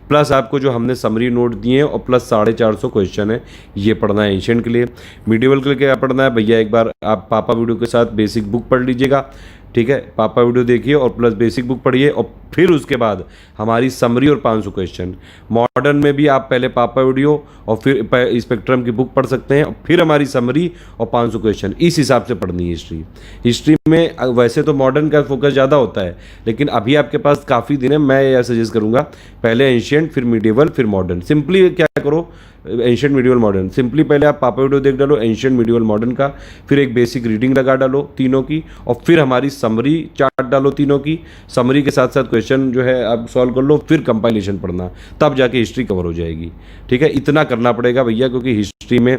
प्लस आपको जो हमने समरी नोट दिए हैं और प्लस 450 क्वेश्चन है, ये पढ़ना है एंशिएंट के लिए। मिडिवल के लिए क्या पढ़ना है भैया, एक बार आप पापा वीडियो के साथ बेसिक बुक पढ़ लीजिएगा, ठीक है। पापा वीडियो देखिए और प्लस बेसिक बुक पढ़िए और फिर उसके बाद हमारी समरी और 500 क्वेश्चन। मॉडर्न में भी आप पहले पापा वीडियो और फिर स्पेक्ट्रम की बुक पढ़ सकते हैं और फिर हमारी समरी और 500 क्वेश्चन, इस हिसाब से पढ़नी है हिस्ट्री। हिस्ट्री में वैसे तो मॉडर्न का फोकस ज़्यादा होता है, लेकिन अभी आपके पास काफ़ी दिन है, मैं यह सजेस्ट करूँगा पहले एंशिएंट, फिर मिडिवल, फिर मॉडर्न। सिंपली क्या करो, एंशिएंट, मिडिवल, मॉडर्न, सिंपली पहले आप पापा वीडियो देख डालो एंशिएंट, मिडिवल, मॉडर्न का, फिर एक बेसिक रीडिंग लगा डालो तीनों की और फिर हमारी समरी चार्ट डालो तीनों की। समरी के साथ साथ क्वेश्चन जो है आप सॉल्व कर लो, फिर कंपाइलेशन पढ़ना, तब जाके हिस्ट्री कवर हो जाएगी, ठीक है। इतना करना पड़ेगा भैया, क्योंकि हिस्ट्री में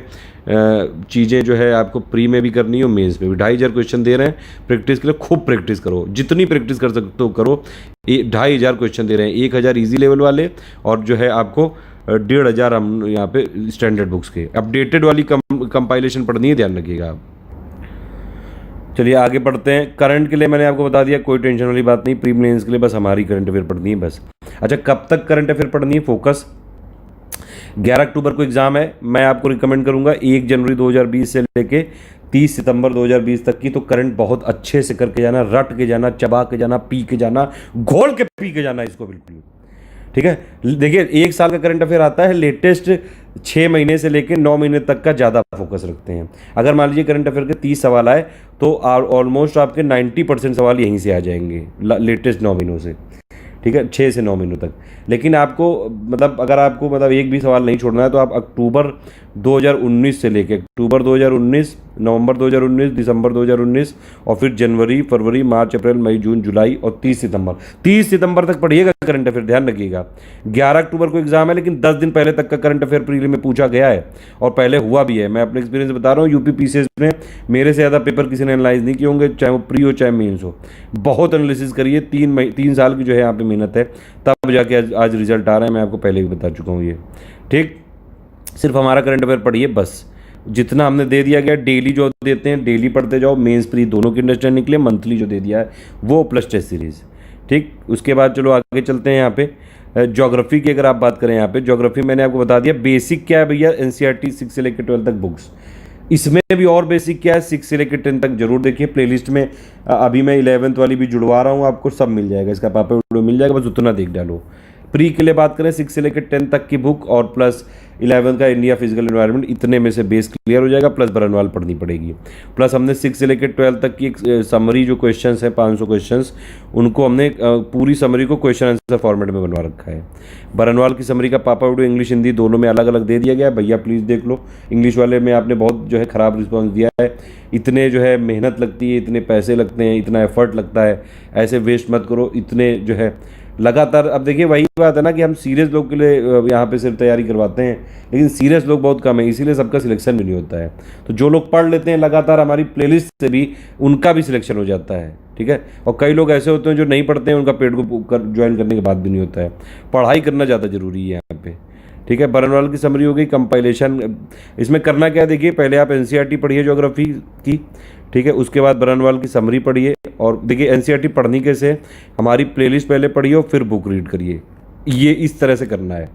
चीज़ें जो है आपको प्री में भी करनी है और मेंस में भी। 2500 क्वेश्चन दे रहे हैं प्रैक्टिस के लिए, खूब प्रैक्टिस करो, जितनी प्रैक्टिस कर सकते हो करो। 2500 क्वेश्चन दे रहे हैं, 1000 ईजी लेवल वाले और जो है आपको 1500 हम यहाँ पे स्टैंडर्ड बुक्स के। अपडेटेड वाली कंपाइलेशन पढ़नी है, ध्यान रखिएगा आप। चलिए आगे पढ़ते हैं। करंट के लिए मैंने आपको बता दिया, कोई टेंशन वाली बात नहीं। प्री मेंस के लिए बस हमारी करंट अफेयर पढ़नी है बस। अच्छा, कब तक करंट अफेयर पढ़नी है, फोकस 11 अक्टूबर को एग्जाम है। मैं आपको रिकमेंड करूंगा 1 जनवरी 2020 से लेके 30 सितंबर 2020 तक की तो करंट बहुत अच्छे से करके जाना, रट के जाना, चबा के जाना, पी के जाना, घोल के पी के जाना इसको बिल्कुल, ठीक है। देखिए 1 साल का करंट अफेयर आता है, लेटेस्ट 6 महीने से लेकर 9 महीने तक का ज़्यादा फोकस रखते हैं। अगर मान लीजिए करंट अफेयर के 30 सवाल आए तो ऑलमोस्ट आपके 90% सवाल यहीं से आ जाएंगे लेटेस्ट 9 महीनों से, ठीक है, 6 से 9 महीनों तक। लेकिन आपको मतलब अगर आपको मतलब एक भी सवाल नहीं छोड़ना है तो आप अक्टूबर 2019 से लेके अक्टूबर 2019, नवंबर 2019, दिसंबर 2019 और फिर जनवरी, फरवरी, मार्च, अप्रैल, मई, जून, जुलाई और 30 सितंबर तक पढ़िएगा करंट अफेयर, ध्यान रखिएगा। 11 अक्टूबर को एग्जाम है, लेकिन 10 दिन पहले तक का करंट अफेयर प्रीलिम में पूछा गया है और पहले हुआ भी है। मैं अपने एक्सपीरियंस बता रहा हूँ, यूपी पीसीएस में मेरे से ज़्यादा पेपर किसी ने एनालाइज नहीं किए होंगे, चाहे वो प्री हो चाहे मेंस हो। बहुत एनालिसिस करिए, 3 साल की जो है यहाँ पे मेहनत है, तब जाके आज रिजल्ट आ रहा है। मैं आपको पहले भी बता चुका हूँ ये, ठीक। सिर्फ हमारा करंट अफेयर पढ़िए बस, जितना हमने दे दिया गया। डेली जो देते हैं डेली पढ़ते जाओ, मेंस प्री दोनों की अंडरस्टैंडिंग के लिए मंथली जो दे दिया है वो प्लस टेस्ट सीरीज, ठीक। उसके बाद चलो आगे चलते हैं। यहाँ पे ज्योग्राफी की अगर आप बात करें, यहाँ पे ज्योग्राफी मैंने आपको बता दिया बेसिक क्या है भैया, एनसीईआरटी 6 से लेकर 12 तक बुक्स। इसमें भी और बेसिक क्या है, 6 से लेकर 10 तक जरूर देखिए। प्लेलिस्ट में अभी मैं 11th वाली भी जुड़वा रहा हूँ, आपको सब मिल जाएगा, इसका पापा वीडियो मिल जाएगा, बस उतना देख डालो। प्री के लिए बात करें 6 से लेकर 10 तक की बुक और प्लस 11 का इंडिया फिजिकल एनवायरनमेंट, इतने में से बेस क्लियर हो जाएगा, प्लस बरनवाल पढ़नी पड़ेगी। प्लस हमने 6 से लेकर 12 तक की एक समरी जो क्वेश्चंस है 500 क्वेश्चंस, उनको हमने पूरी समरी को क्वेश्चन आंसर फॉर्मेट में बनवा रखा है। बरनवाल की समरी का पापा वीडियो इंग्लिश हिंदी दोनों में अलग अलग दे दिया गया है, भैया प्लीज़ देख लो। इंग्लिश वाले में आपने बहुत जो है ख़राब रिस्पॉन्स दिया है, इतने जो है मेहनत लगती है, इतने पैसे लगते हैं, इतना एफर्ट लगता है, ऐसे वेस्ट मत करो, इतने जो है लगातार। अब देखिए वही बात है ना कि हम सीरियस लोग के लिए यहाँ पे सिर्फ तैयारी करवाते हैं, लेकिन सीरियस लोग बहुत कम है, इसीलिए सबका सिलेक्शन भी नहीं होता है। तो जो लोग पढ़ लेते हैं लगातार हमारी प्लेलिस्ट से भी, उनका भी सिलेक्शन हो जाता है, ठीक है। और कई लोग ऐसे होते हैं जो नहीं पढ़ते हैं, उनका पेड को ज्वाइन करने के बाद भी नहीं होता है। पढ़ाई करना ज़्यादा जरूरी है यहाँ पे, ठीक है। बरनवाल की समरी हो गई, कंपाइलेशन इसमें करना क्या है, देखिए पहले आप एनसीईआरटी पढ़िए ज्योग्राफी की, ठीक है, उसके बाद बरनवाल की समरी पढ़िए। और देखिए एनसीईआरटी पढ़नी कैसे है, हमारी प्लेलिस्ट पहले पढ़िए और फिर बुक रीड करिए, ये इस तरह से करना है,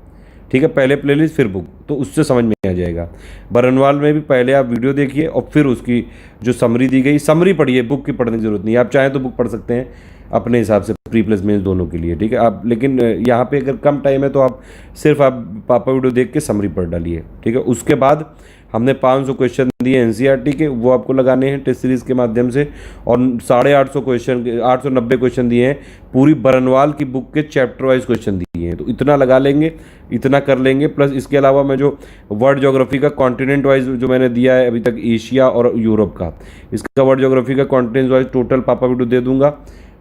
ठीक है। पहले प्लेलिस्ट फिर बुक, तो उससे समझ में आ जाएगा। बरनवाल में भी पहले आप वीडियो देखिए और फिर उसकी जो समरी दी गई समरी पढ़िए, बुक की पढ़ने की जरूरत नहीं है। आप चाहें तो बुक पढ़ सकते हैं अपने हिसाब से, प्री प्लस मेंस दोनों के लिए, ठीक है। आप लेकिन यहाँ पे अगर कम टाइम है तो आप सिर्फ आप पापा वीडियो देख के समरी पढ़ डालिए, ठीक है। उसके बाद हमने 500 क्वेश्चन दिए एनसीईआरटी के, वो आपको लगाने हैं टेस्ट सीरीज़ के माध्यम से, और 850 क्वेश्चन 890 क्वेश्चन दिए हैं पूरी बरनवाल की बुक के चैप्टर वाइज क्वेश्चन दिए हैं। तो इतना लगा लेंगे, इतना कर लेंगे। प्लस इसके अलावा मैं जो वर्ल्ड ज्योग्राफी का कॉन्टिनेंट वाइज जो मैंने दिया है अभी तक, एशिया और यूरोप का, इसका वर्ल्ड ज्योग्राफी का कॉन्टिनेंट वाइज टोटल पापा वीडियो दे दूंगा।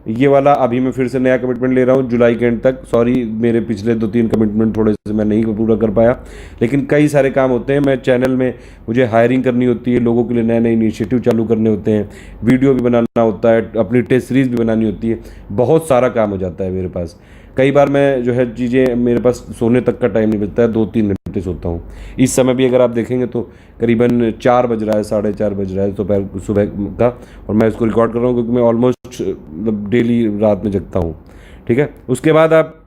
ये वाला अभी मैं फिर से नया कमिटमेंट ले रहा हूँ जुलाई के एंड तक। सॉरी, मेरे पिछले 2-3 कमिटमेंट थोड़े से मैं नहीं पूरा कर पाया, लेकिन कई सारे काम होते हैं। मैं चैनल में मुझे हायरिंग करनी होती है, लोगों के लिए नए नए इनिशिएटिव चालू करने होते हैं, वीडियो भी बनाना होता है, अपनी टेस्ट सीरीज़ भी बनानी होती है, बहुत सारा काम हो जाता है मेरे पास। कई बार मैं जो है चीज़ें, मेरे पास सोने तक का टाइम नहीं बचता है, 2-3 घंटे सोता हूँ। इस समय भी अगर आप देखेंगे तो करीबन 4 बज रहा है, 4:30 बज रहा है दोपहर सुबह का, और मैं इसको रिकॉर्ड कर रहा हूँ क्योंकि मैं ऑलमोस्ट मतलब डेली रात में जगता हूँ, ठीक है। उसके बाद आप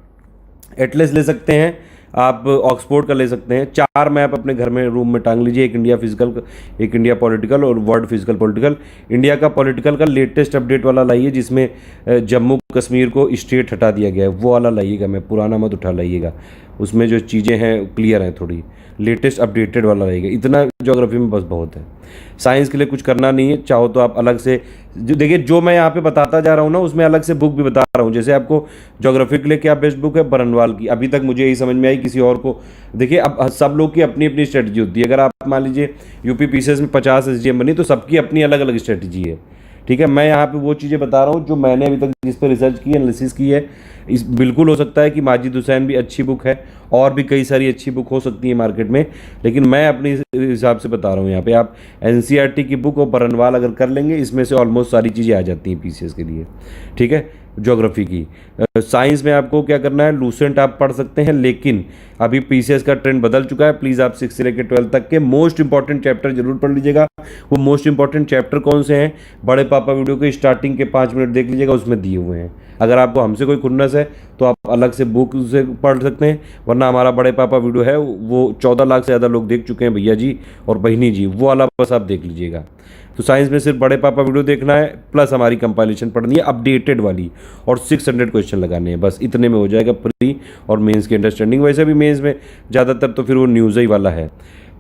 एटलस ले सकते हैं, आप ऑक्सफोर्ड का ले सकते हैं। 4 मैप अपने घर में रूम में टांग लीजिए, एक इंडिया फिजिकल, एक इंडिया पॉलिटिकल और वर्ल्ड फिजिकल पॉलिटिकल। इंडिया का पॉलिटिकल का लेटेस्ट अपडेट वाला लाइए, जिसमें जम्मू कश्मीर को स्टेट हटा दिया गया है, वो वाला लाइएगा, मैं पुराना मत उठा लाइएगा, उसमें जो चीज़ें हैं क्लियर हैं, थोड़ी लेटेस्ट अपडेटेड वाला रहेगा। इतना ज्योग्राफी में बस बहुत है। साइंस के लिए कुछ करना नहीं है, चाहो तो आप अलग से जो देखिए, जो मैं यहाँ पे बताता जा रहा हूँ ना, उसमें अलग से बुक भी बता रहा हूँ। जैसे आपको ज्योग्राफी के लिए क्या बेस्ट बुक है, बरनवाल की, अभी तक मुझे यही समझ में आई, किसी और को देखिए। अब सब लोग की अपनी अपनी स्ट्रेटजी होती है। अगर आप मान लीजिए यूपी पीसीएस में 50 एसडीएम बनी, तो सबकी अपनी अलग अलग स्ट्रेटजी है, ठीक है। मैं यहाँ पे वो चीज़ें बता रहा हूँ जो मैंने अभी तक जिस पर रिसर्च की, एनालिसिस की है। इस बिल्कुल हो सकता है कि माजिद हुसैन भी अच्छी बुक है, और भी कई सारी अच्छी बुक हो सकती है मार्केट में, लेकिन मैं अपने हिसाब से बता रहा हूँ यहाँ पे। आप एनसीईआरटी की बुक और बरनवाल अगर कर लेंगे, इसमें से ऑलमोस्ट सारी चीज़ें आ जाती हैं पीसीएस के लिए, ठीक है। ज्योग्राफी की, साइंस में आपको क्या करना है, लूसेंट आप पढ़ सकते हैं, लेकिन अभी पीसीएस का ट्रेंड बदल चुका है। प्लीज़ आप 6 से लेकर 12 तक के मोस्ट इंपॉर्टेंट चैप्टर जरूर पढ़ लीजिएगा। वो मोस्ट इंपॉर्टेंट चैप्टर कौन से हैं, बड़े पापा वीडियो के स्टार्टिंग के 5 मिनट देख लीजिएगा, उसमें दिए हुए हैं। अगर आपको हमसे कोई खुन्नस है तो आप अलग से बुक से पढ़ सकते हैं, वरना हमारा बड़े पापा वीडियो है, वो 14 लाख से ज़्यादा लोग देख चुके हैं भैया जी और बहनी जी, वो वाला बस आप देख लीजिएगा। तो साइंस में सिर्फ बड़े पापा वीडियो देखना है, प्लस हमारी कंपाइलेशन पढ़नी है अपडेटेड वाली, और 600 क्वेश्चन लगाने हैं, बस इतने में हो जाएगा प्री और मेंस की अंडरस्टैंडिंग। वैसे भी मेंस में ज़्यादातर तो फिर वो न्यूज़ ही वाला है।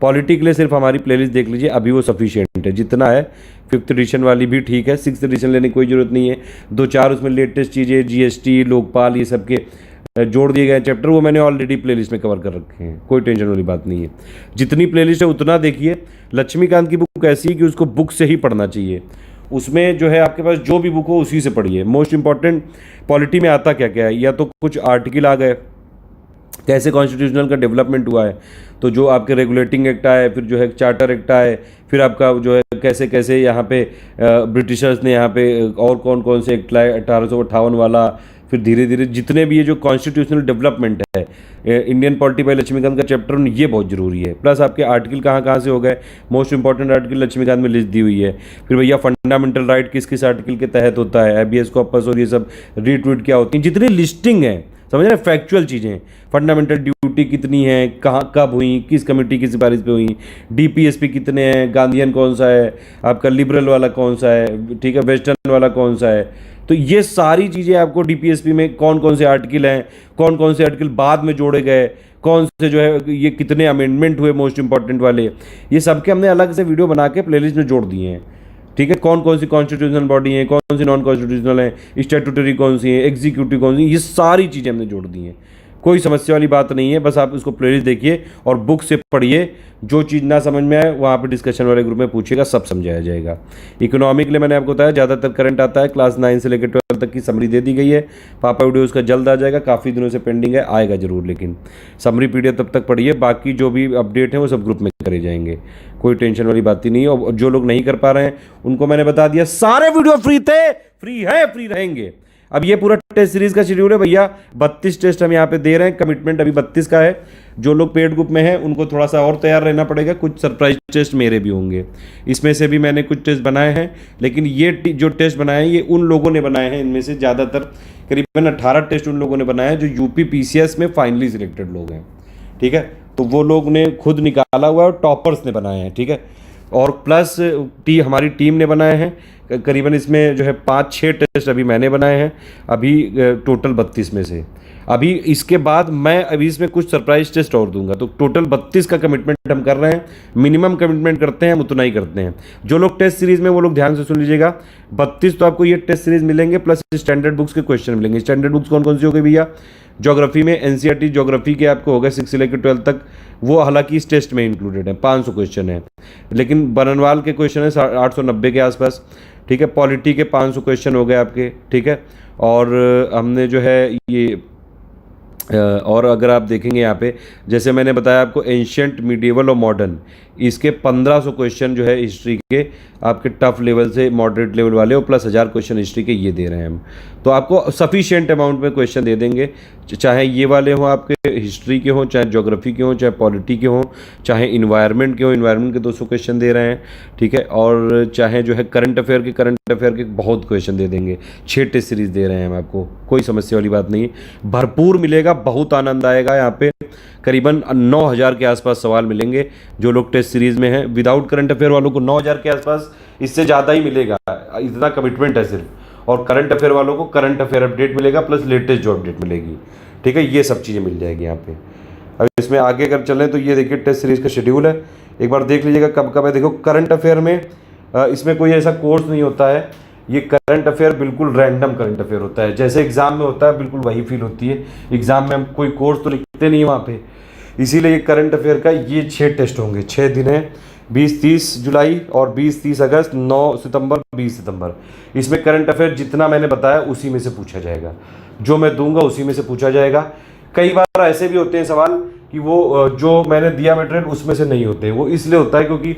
पॉलिटी के लिए सिर्फ हमारी प्लेलिस्ट देख लीजिए, अभी वो सफिशिएंट है जितना है। 5th एडिशन वाली भी ठीक है, 6th एडिशन लेने की कोई ज़रूरत नहीं है। 2-4 उसमें लेटेस्ट चीज़ें, जीएसटी, लोकपाल, ये सब के जोड़ दिए गए चैप्टर, वो मैंने ऑलरेडी प्लेलिस्ट में कवर कर रखे हैं, कोई टेंशन वाली बात नहीं है। जितनी प्लेलिस्ट है उतना देखिए। लक्ष्मीकांत की बुक ऐसी है कि उसको बुक से ही पढ़ना चाहिए, उसमें जो है आपके पास जो भी बुक हो उसी से पढ़िए। मोस्ट इंपॉर्टेंट पॉलिटी में आता क्या क्या है, या तो कुछ आर्टिकल आ गए, कैसे कॉन्स्टिट्यूशनल का डेवलपमेंट हुआ है, तो जो आपके रेगुलेटिंग एक्ट आए, फिर जो है चार्टर एक्ट आए, फिर आपका जो है कैसे कैसे यहाँ पे ब्रिटिशर्स ने यहाँ पे और कौन कौन से एक्ट लाए, 1858 वाला, फिर धीरे धीरे जितने भी ये जो कॉन्स्टिट्यूशनल डेवलपमेंट है, इंडियन पॉलिटी बाय लक्ष्मीकांत का चैप्टर, ये बहुत जरूरी है। प्लस आपके आर्टिकल कहाँ कहाँ से हो गए, मोस्ट इंपॉर्टेंट आर्टिकल लक्ष्मीकांत में लिस्ट दी हुई है। फिर भैया फंडामेंटल राइट किस किस आर्टिकल के तहत होता है, हैबियस कॉर्पस और ये सब रीट्वीट क्या होती है, जितनी लिस्टिंग है, समझ रहे हैं, फैक्चुअल चीज़ें, फंडामेंटल ड्यूटी कितनी है, कहाँ कब हुई, किस कमेटी की सिफारिश पे हुई, डीपीएसपी कितने हैं, गांधीयन कौन सा है, आपका लिबरल वाला कौन सा है, ठीक है, वेस्टर्न वाला कौन सा है, तो ये सारी चीज़ें आपको डीपीएसपी में कौन कौन से आर्टिकल हैं, कौन कौन से आर्टिकल बाद में जोड़े गए, कौन से जो है ये कितने अमेंडमेंट हुए मोस्ट इंपॉर्टेंट वाले, ये सबके हमने अलग से वीडियो बना के प्लेलिस्ट में जोड़ दिए हैं। ठीक है, कौन कौन सी कॉन्स्टिट्यूशनल बॉडी है, कौन सी नॉन कॉन्स्टिट्यूशनल है, स्टैट्यूटरी कौन सी है, एग्जीक्यूटिव कौन सी, ये सारी चीज़ें हमने जोड़ दी हैं। कोई समस्या वाली बात नहीं है, बस आप उसको प्लेलिस्ट देखिए और बुक से पढ़िए। जो चीज़ ना समझ में आए वहाँ पे डिस्कशन वाले ग्रुप में पूछिएगा, सब समझाया जाएगा। इकोनॉमिक के लिए मैंने आपको बताया ज़्यादातर करंट आता है, क्लास 9 से लेकर 12 तक की समरी दे दी गई है। पापा वीडियो उसका जल्द आ जाएगा, काफ़ी दिनों से पेंडिंग है, आएगा जरूर, लेकिन समरी पीडीएफ तब तक पढ़िए। बाकी जो भी अपडेट है वो सब ग्रुप में करे जाएंगे, कोई टेंशन वाली बात ही नहीं है। और जो लोग नहीं कर पा रहे हैं उनको मैंने बता दिया, सारे वीडियो फ्री थे, फ्री है, फ्री रहेंगे। अब ये पूरा टेस्ट सीरीज का शेड्यूल है भैया, 32 टेस्ट हम यहाँ पे दे रहे हैं, कमिटमेंट अभी 32 का है। जो लोग पेड ग्रुप में हैं उनको थोड़ा सा और तैयार रहना पड़ेगा, कुछ सरप्राइज टेस्ट मेरे भी होंगे। इसमें से भी मैंने कुछ टेस्ट बनाए हैं, लेकिन ये जो टेस्ट बनाए हैं ये उन लोगों ने बनाए हैं, इनमें से ज़्यादातर करीबन 18 टेस्ट उन लोगों ने बनाए हैं जो यूपी पीसीएस में फाइनली सिलेक्टेड लोग हैं। ठीक है, तो वो लोग ने खुद निकाला हुआ है और टॉपर्स ने बनाए हैं। ठीक है, और प्लस हमारी टीम ने बनाए हैं करीबन, इसमें जो है 5-6 टेस्ट अभी मैंने बनाए हैं, अभी टोटल 32 में से। अभी इसके बाद मैं अभी इसमें कुछ सरप्राइज टेस्ट और दूंगा, तो टोटल 32 का कमिटमेंट हम कर रहे हैं। मिनिमम कमिटमेंट करते हैं हम उतना ही करते हैं। जो लोग टेस्ट सीरीज में वो लोग ध्यान से सुन लीजिएगा, 32 तो आपको ये टेस्ट सीरीज मिलेंगे, प्लस स्टैंडर्ड बुक्स के क्वेश्चन मिलेंगे। स्टैंडर्ड बुक्स कौन कौन सी हो गई भैया? ज्योग्राफी में एनसीईआरटी ज्योग्राफी के आपको हो गए 6 से लेकर 12 तक, वो हालांकि इस टेस्ट में इंक्लूडेड है, 500 क्वेश्चन है, लेकिन बननवाल के क्वेश्चन है 890 के आसपास। ठीक है, पॉलिटी के 500 क्वेश्चन हो गए आपके। ठीक है, और हमने जो है ये और अगर आप देखेंगे यहाँ पे, जैसे मैंने बताया आपको एंशियंट, मिडिएवल और मॉडर्न, इसके 1500 क्वेश्चन जो है हिस्ट्री के आपके टफ लेवल से मॉडरेट लेवल वाले, और प्लस 1000 क्वेश्चन हिस्ट्री के ये दे रहे हैं हम। तो आपको सफिशिएंट अमाउंट में क्वेश्चन दे देंगे, चाहे ये वाले हों आपके हिस्ट्री के हों, चाहे ज्योग्राफी के हों, चाहे पॉलिटी के हों, चाहे इन्वायरमेंट के हों, इन्वायरमेंट के 200 क्वेश्चन दे रहे हैं। ठीक है, और चाहे जो है करंट अफेयर के बहुत क्वेश्चन दे देंगे। 6 टेस्ट सीरीज दे रहे हैं हम आपको, कोई समस्या वाली बात नहीं, भरपूर मिलेगा, बहुत आनंद आएगा। यहाँ पे करीबन 9000 के आसपास सवाल मिलेंगे जो लोग टेस्ट सीरीज में हैं। विदाउट करंट अफेयर वालों को 9000 के आसपास, इससे ज़्यादा ही मिलेगा, इतना कमिटमेंट है सिर्फ। और करंट अफेयर वालों को करंट अफेयर अपडेट मिलेगा, प्लस लेटेस्ट जो अपडेट मिलेगी। ठीक है, ये सब चीज़ें मिल जाएगी यहाँ पे। अब इसमें आगे अगर चलें तो ये देखिए टेस्ट सीरीज का शेड्यूल है, एक बार देख लीजिएगा कब कब है। देखो करंट अफेयर में इसमें कोई ऐसा कोर्स नहीं होता है, ये करंट अफेयर बिल्कुल रैंडम करंट अफेयर होता है, जैसे एग्जाम में होता है बिल्कुल वही फील होती है। एग्जाम में हम कोई कोर्स तो लिखते नहीं है वहाँ पे, इसीलिए ये करंट अफेयर का ये 6 टेस्ट होंगे, 6 दिन है, 20-30 जुलाई और 20-30 अगस्त, 9 सितंबर, 20 सितंबर। इसमें करंट अफेयर जितना मैंने बताया उसी में से पूछा जाएगा, जो मैं दूंगा उसी में से पूछा जाएगा। कई बार ऐसे भी होते हैं सवाल कि वो जो मैंने दिया मटेरियल उसमें से नहीं होते, वो इसलिए होता है क्योंकि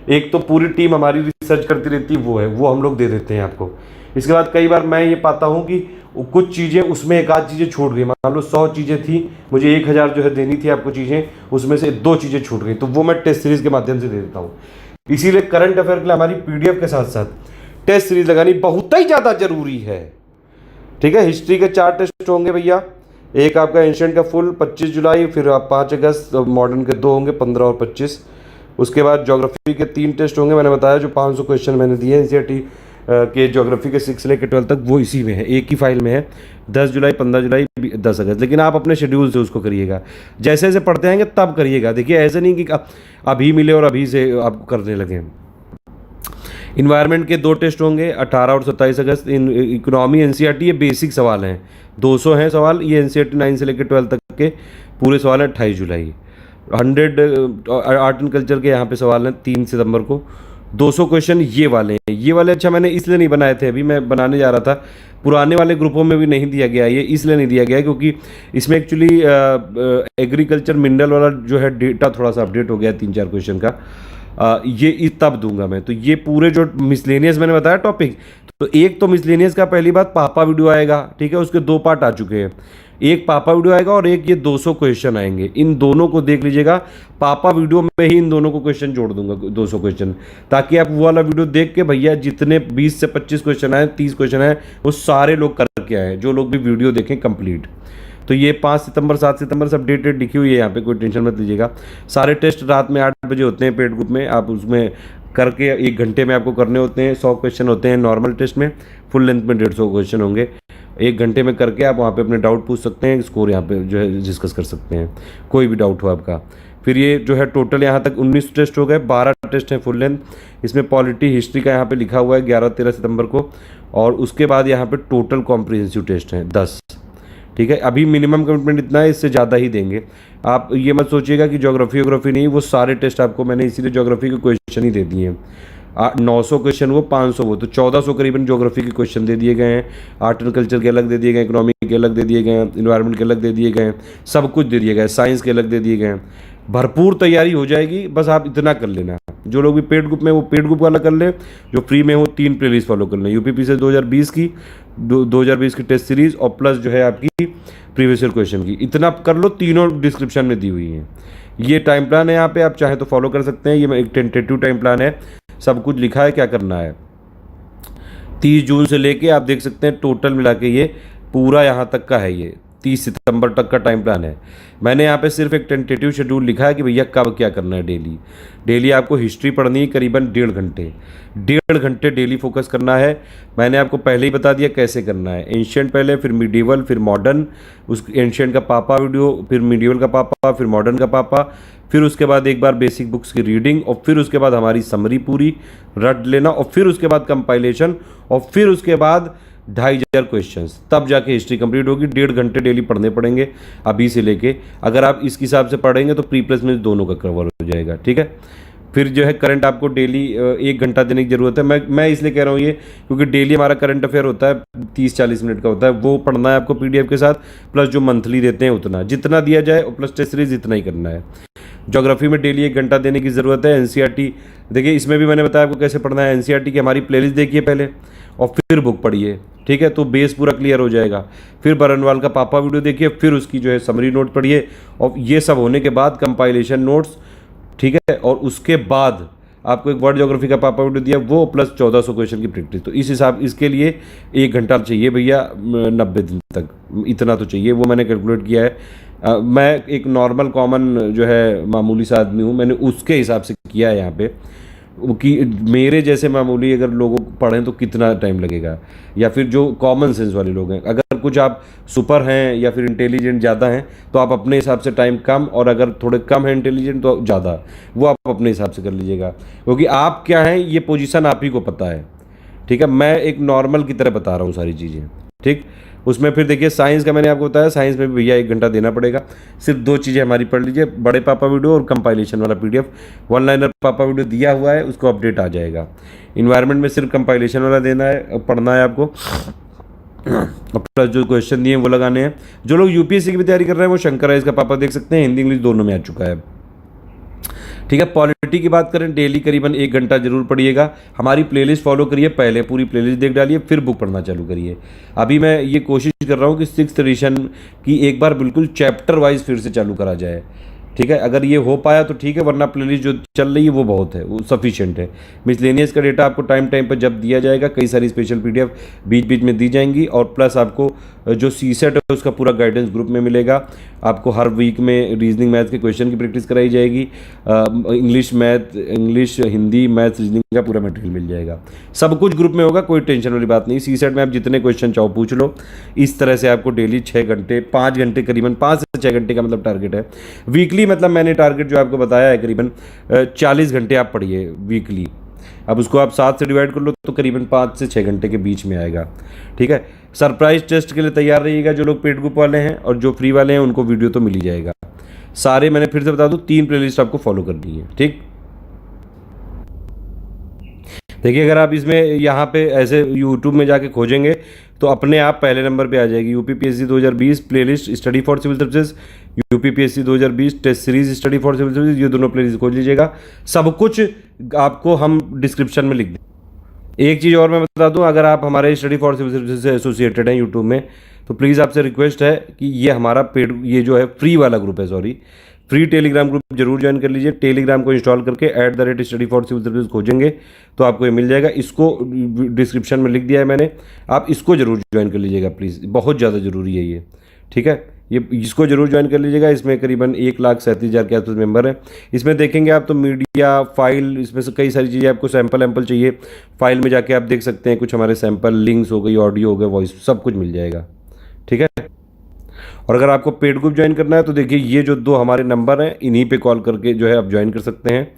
एक तो पूरी टीम हमारी रिसर्च करती रहती है, वो हम लोग दे देते हैं आपको। इसके बाद कई बार मैं ये पाता हूँ कि कुछ चीज़ें उसमें एक आध चीज़ें छूट गई, मान लो 100 चीज़ें थी, मुझे 1000 जो है देनी थी आपको चीज़ें, उसमें से 2 चीज़ें छूट गई, तो वो मैं टेस्ट सीरीज के माध्यम से दे देता हूँ। इसीलिए करंट अफेयर के लिए हमारी पीडीएफ के साथ साथ टेस्ट सीरीज लगानी बहुत ही ज़्यादा जरूरी है। ठीक है, हिस्ट्री के 4 टेस्ट होंगे भैया, एक आपका एंशिएंट का फुल 25 जुलाई, फिर आप 5 अगस्त, मॉडर्न के 2 होंगे 15 और 25। उसके बाद ज्योग्राफी के 3 टेस्ट होंगे, मैंने बताया जो 500 क्वेश्चन मैंने दिए एनसीईआरटी के ज्योग्राफी के 6 से लेकर 12 तक, वो इसी में है, एक ही फाइल में है, 10 जुलाई, 15 जुलाई, 10 अगस्त। लेकिन आप अपने शेड्यूल से उसको करिएगा, जैसे जैसे पढ़ते आएंगे तब करिएगा। देखिए ऐसे नहीं कि अभी मिले और अभी से आप करने लगे। इन्वायरमेंट के 2 टेस्ट होंगे 18 और 27 अगस्त। इकोनॉमी एनसीईआरटी ये बेसिक सवाल हैं, 200 हैं सवाल, ये एनसीईआरटी 9 से लेकर 12 तक के पूरे सवाल हैं 28 जुलाई। 100 आर्ट एंड कल्चर के यहाँ पे सवाल हैं 3 सितंबर को। 200 क्वेश्चन ये वाले हैं, ये वाले अच्छा मैंने इसलिए नहीं बनाए थे, अभी मैं बनाने जा रहा था, पुराने वाले ग्रुपों में भी नहीं दिया गया, ये इसलिए नहीं दिया गया क्योंकि इसमें एक्चुअली एग्रीकल्चर मिनरल वाला जो है डेटा थोड़ा सा अपडेट हो गया 3-4 क्वेश्चन का, ये तब दूंगा मैं। तो ये पूरे जो मिसलेनियस मैंने बताया टॉपिक, तो एक तो मिसलेनियस का पहली बात पापा वीडियो आएगा, ठीक है, उसके 2 पार्ट आ चुके हैं, एक पापा वीडियो आएगा और एक ये 200 क्वेश्चन आएंगे, इन दोनों को देख लीजिएगा। पापा वीडियो में ही इन दोनों को क्वेश्चन जोड़ दूंगा 200 क्वेश्चन, ताकि आप वो वाला वीडियो देख के भैया जितने 20 से 25 क्वेश्चन आए, 30 क्वेश्चन आए, वो सारे लोग करके आए, जो लोग भी वीडियो देखें कंप्लीट। तो ये 5 सितंबर 7 सितंबर सब डेट लिखी हुई है यहाँ पे, कोई टेंशन मत लीजिएगा। सारे टेस्ट रात में 8 बजे होते हैं पेड ग्रुप में, आप उसमें करके 1 घंटे में आपको करने होते हैं। 100 क्वेश्चन होते हैं नॉर्मल टेस्ट में, फुल लेंथ में 150 क्वेश्चन होंगे। 1 घंटे में करके आप वहाँ पे अपने डाउट पूछ सकते हैं, स्कोर यहाँ पे जो है डिस्कस कर सकते हैं, कोई भी डाउट हो आपका। फिर ये जो है टोटल यहाँ तक 19 टेस्ट हो गए, 12 टेस्ट हैं फुल लेंथ। इसमें पॉलिटी हिस्ट्री का यहाँ पे लिखा हुआ है 11-13 सितंबर को, और उसके बाद यहाँ पे टोटल कॉम्प्रिहेंसिव टेस्ट हैं 10। ठीक है, अभी मिनिमम कमिटमेंट इतना है, इससे ज़्यादा ही देंगे। आप ये मत सोचिएगा कि ज्योग्राफी नहीं, वो सारे टेस्ट आपको मैंने इसीलिए ज्योग्राफी के क्वेश्चन ही दे दिए हैं। 900 क्वेश्चन वो, 500 वो, तो 1400 करीबन ज्योग्राफी के क्वेश्चन दे दिए गए हैं। आर्ट एंड कल्चर के अलग दे दिए गए, इकोनॉमी के अलग दे दिए गए हैं, इन्वायरमेंट के अलग दे दिए गए हैं, सब कुछ दे दिए गए, साइंस के अलग दे दिए गए हैं। भरपूर तैयारी हो जाएगी, बस आप इतना कर लेना। जो लोग भी पेड ग्रुप में, वो पेड ग्रुप वाला कर ले, जो फ्री में हो 3 प्लेलिस्ट फॉलो कर लें। यूपीपीसीएस 2020 की, 2020 की टेस्ट सीरीज, और प्लस जो है आपकी प्रीवियस ईयर क्वेश्चन की, इतना कर लो। तीनों डिस्क्रिप्शन में दी हुई हैं। ये टाइम प्लान है, यहाँ पे आप चाहे तो फॉलो कर सकते हैं। ये एक टेंटेटिव टाइम प्लान है, सब कुछ लिखा है क्या करना है। 30 जून से लेके आप देख सकते हैं टोटल मिला के ये पूरा यहाँ तक का है, ये 30 सितंबर तक का टाइम प्लान है। मैंने यहाँ पे सिर्फ एक टेंटेटिव शेड्यूल लिखा है कि भैया कब क्या करना है। डेली आपको हिस्ट्री पढ़नी है करीबन 1.5 घंटे डेली फोकस करना है। मैंने आपको पहले ही बता दिया कैसे करना है। एंशिएंट पहले, फिर मिडीवल, फिर मॉडर्न, उस एंशिएंट का पापा वीडियो, फिर मिडीवल का पापा, फिर मॉडर्न का पापा, फिर उसके बाद एक बार बेसिक बुक्स की रीडिंग, और फिर उसके बाद हमारी समरी पूरी रट लेना, और फिर उसके बाद कंपाइलेशन, और फिर उसके बाद 2500 क्वेश्चंस, तब जाके हिस्ट्री कंप्लीट होगी। 1.5 घंटे डेली पढ़ने पड़ेंगे अभी से लेके। अगर आप इस हिसाब से पढ़ेंगे तो प्री प्लस में दोनों का कवर हो जाएगा। ठीक है, फिर जो है करंट आपको डेली 1 घंटा देने की ज़रूरत है। मैं इसलिए कह रहा हूँ ये, क्योंकि डेली हमारा करंट अफेयर होता है 30-40 मिनट का होता है, वो पढ़ना है आपको PDF के साथ, प्लस जो मंथली देते हैं उतना, जितना दिया जाए, और प्लस टेस्ट सीरीज इतना ही करना है। ज्योग्राफी में डेली 1 घंटा देने की ज़रूरत है। NCERT देखिए, इसमें भी मैंने बताया आपको कैसे पढ़ना है। NCERT की हमारी प्लेलिस्ट देखिए पहले, और फिर बुक पढ़िए। ठीक है, तो बेस पूरा क्लियर हो जाएगा। फिर बरनवाल का पापा वीडियो देखिए, फिर उसकी जो है समरी नोट पढ़िए, और ये सब होने के बाद कंपाइलेशन नोट्स। ठीक है, और उसके बाद आपको एक वर्ल्ड ज्योग्राफी का पापा वीडियो दिया, वो प्लस 1400 क्वेश्चन की प्रैक्टिस। तो इस हिसाब, इसके लिए 1 घंटा चाहिए भैया 90 दिन तक, इतना तो चाहिए। वो मैंने कैलकुलेट किया है। मैं एक नॉर्मल कॉमन जो है मामूली सा आदमी हूँ, मैंने उसके हिसाब से किया है यहाँ पे कि मेरे जैसे मामूली अगर लोगों को पढ़ें तो कितना टाइम लगेगा, या फिर जो कॉमन सेंस वाले लोग हैं। अगर कुछ आप सुपर हैं या फिर इंटेलिजेंट ज़्यादा हैं तो आप अपने हिसाब से टाइम कम, और अगर थोड़े कम हैं इंटेलिजेंट तो ज़्यादा, वो आप अपने हिसाब से कर लीजिएगा, क्योंकि आप क्या हैं ये पोजीशन आप ही को पता है। ठीक है, मैं एक नॉर्मल की तरह बता रहा हूँ सारी चीज़ें। ठीक, उसमें फिर देखिए साइंस का मैंने आपको बताया, साइंस में भी भैया 1 घंटा देना पड़ेगा। सिर्फ 2 चीज़ें हमारी पढ़ लीजिए, बड़े पापा वीडियो और कंपाइलेशन वाला PDF। 1 लाइनर पापा वीडियो दिया हुआ है, उसको अपडेट आ जाएगा। इन्वायरमेंट में सिर्फ कंपाइलेशन वाला देना है, पढ़ना है आपको, प्लस जो क्वेश्चन दिए हैं वो लगाने हैं। जो लोग UPSC की भी तैयारी कर रहे हैं वो शंकर राइस का पापा देख सकते हैं, हिंदी इंग्लिश दोनों में आ चुका है। ठीक है, पॉलिटी की बात करें, डेली करीबन 1 घंटा जरूर पढ़िएगा। हमारी प्लेलिस्ट फॉलो करिए, पहले पूरी प्लेलिस्ट देख डालिए, फिर बुक पढ़ना चालू करिए। अभी मैं ये कोशिश कर रहा हूँ कि 6th एडिशन की एक बार बिल्कुल चैप्टर वाइज फिर से चालू करा जाए। ठीक है, अगर ये हो पाया तो ठीक है, वरना प्लेलिस्ट जो चल रही है वो बहुत है, वो सफिशिएंट है। मिसलेनियस का डेटा आपको टाइम पर जब दिया जाएगा, कई सारी स्पेशल PDF बीच बीच में दी जाएंगी, और प्लस आपको जो CSET है उसका पूरा गाइडेंस ग्रुप में मिलेगा। आपको हर वीक में रीजनिंग मैथ के क्वेश्चन की प्रैक्टिस कराई जाएगी। इंग्लिश हिंदी मैथ रीजनिंग का पूरा मटेरियल मिल जाएगा। सब कुछ ग्रुप में होगा, कोई टेंशन वाली बात नहीं। CSET में आप जितने क्वेश्चन चाहो पूछ लो। इस तरह से आपको डेली 6 घंटे 5 घंटे करीबन 5 से 6 घंटे का मतलब टारगेट है वीकली। मतलब मैंने टारगेट जो आपको बताया है करीबन 40 घंटे आप पढ़िए वीकली। अब उसको आप 7 से डिवाइड कर लो तो करीबन 5 से 6 घंटे के बीच में आएगा। ठीक है, सरप्राइज टेस्ट के लिए तैयार रहिएगा। जो लोग पेड ग्रुप वाले हैं और जो फ्री वाले हैं उनको वीडियो तो मिल ही जाएगा। सारे मैंने फिर से बता दूं, 3 प्लेलिस्ट आपको फॉलो करनी है। ठीक, देखिए अगर आप इसमें यहाँ पे ऐसे YouTube में जाके खोजेंगे तो अपने आप पहले नंबर पे आ जाएगी UPPSC 2020 playlist study for civil services, UPPSC 2020 test series study for civil services. ये दोनों प्लेलिस्ट खोज लीजिएगा, सब कुछ आपको हम डिस्क्रिप्शन में लिख दें। एक चीज़ और मैं बता दूं, अगर आप हमारे स्टडी फॉर सिविल सर्विसेज से एसोसिएटेड हैं यूट्यूब में, तो प्लीज़ आपसे रिक्वेस्ट है कि ये हमारा पेड, ये जो है फ्री वाला ग्रुप है, फ्री टेलीग्राम ग्रुप जरूर ज्वाइन कर लीजिए। टेलीग्राम को इंस्टॉल करके @study for civil services खोजेंगे तो आपको ये मिल जाएगा। इसको डिस्क्रिप्शन में लिख दिया है मैंने, आप इसको जरूर ज्वाइन कर लीजिएगा प्लीज़, बहुत ज़्यादा ज़रूरी है ये। ठीक है, ये इसको जरूर ज्वाइन कर लीजिएगा। इसमें करीबन 1,37,000 के आसपास मेंबर हैं। इसमें देखेंगे आप तो मीडिया फाइल, इसमें से कई सारी चीज़ें, आपको सैम्पल चाहिए फाइल में जाके आप देख सकते हैं। कुछ हमारे सैंपल लिंक्स हो गई, ऑडियो हो गए, वॉइस, सब कुछ मिल जाएगा। ठीक है। और अगर आपको पेड ग्रुप ज्वाइन करना है तो देखिए ये जो 2 हमारे नंबर हैं, इन्हीं पे कॉल करके जो है आप ज्वाइन कर सकते हैं।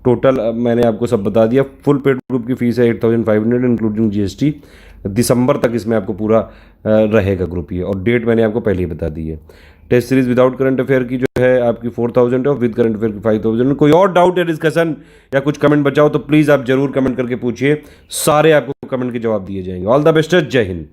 टोटल मैंने आपको सब बता दिया। फुल पेड ग्रुप की फीस है 8,500 इंक्लूडिंग GST। दिसंबर तक इसमें आपको पूरा रहेगा ग्रुप ये, और डेट मैंने आपको पहले ही बता दी है। Test series without current affair की जो है आपकी 4,000 है, और विद करंट अफेयर की 5,000। कोई और डाउट या डिस्कशन या कुछ कमेंट बचाओ तो प्लीज़ आप जरूर कमेंट करके पूछिए, सारे आपको कमेंट के जवाब दिए जाएंगे। ऑल द बेस्ट, जय हिंद।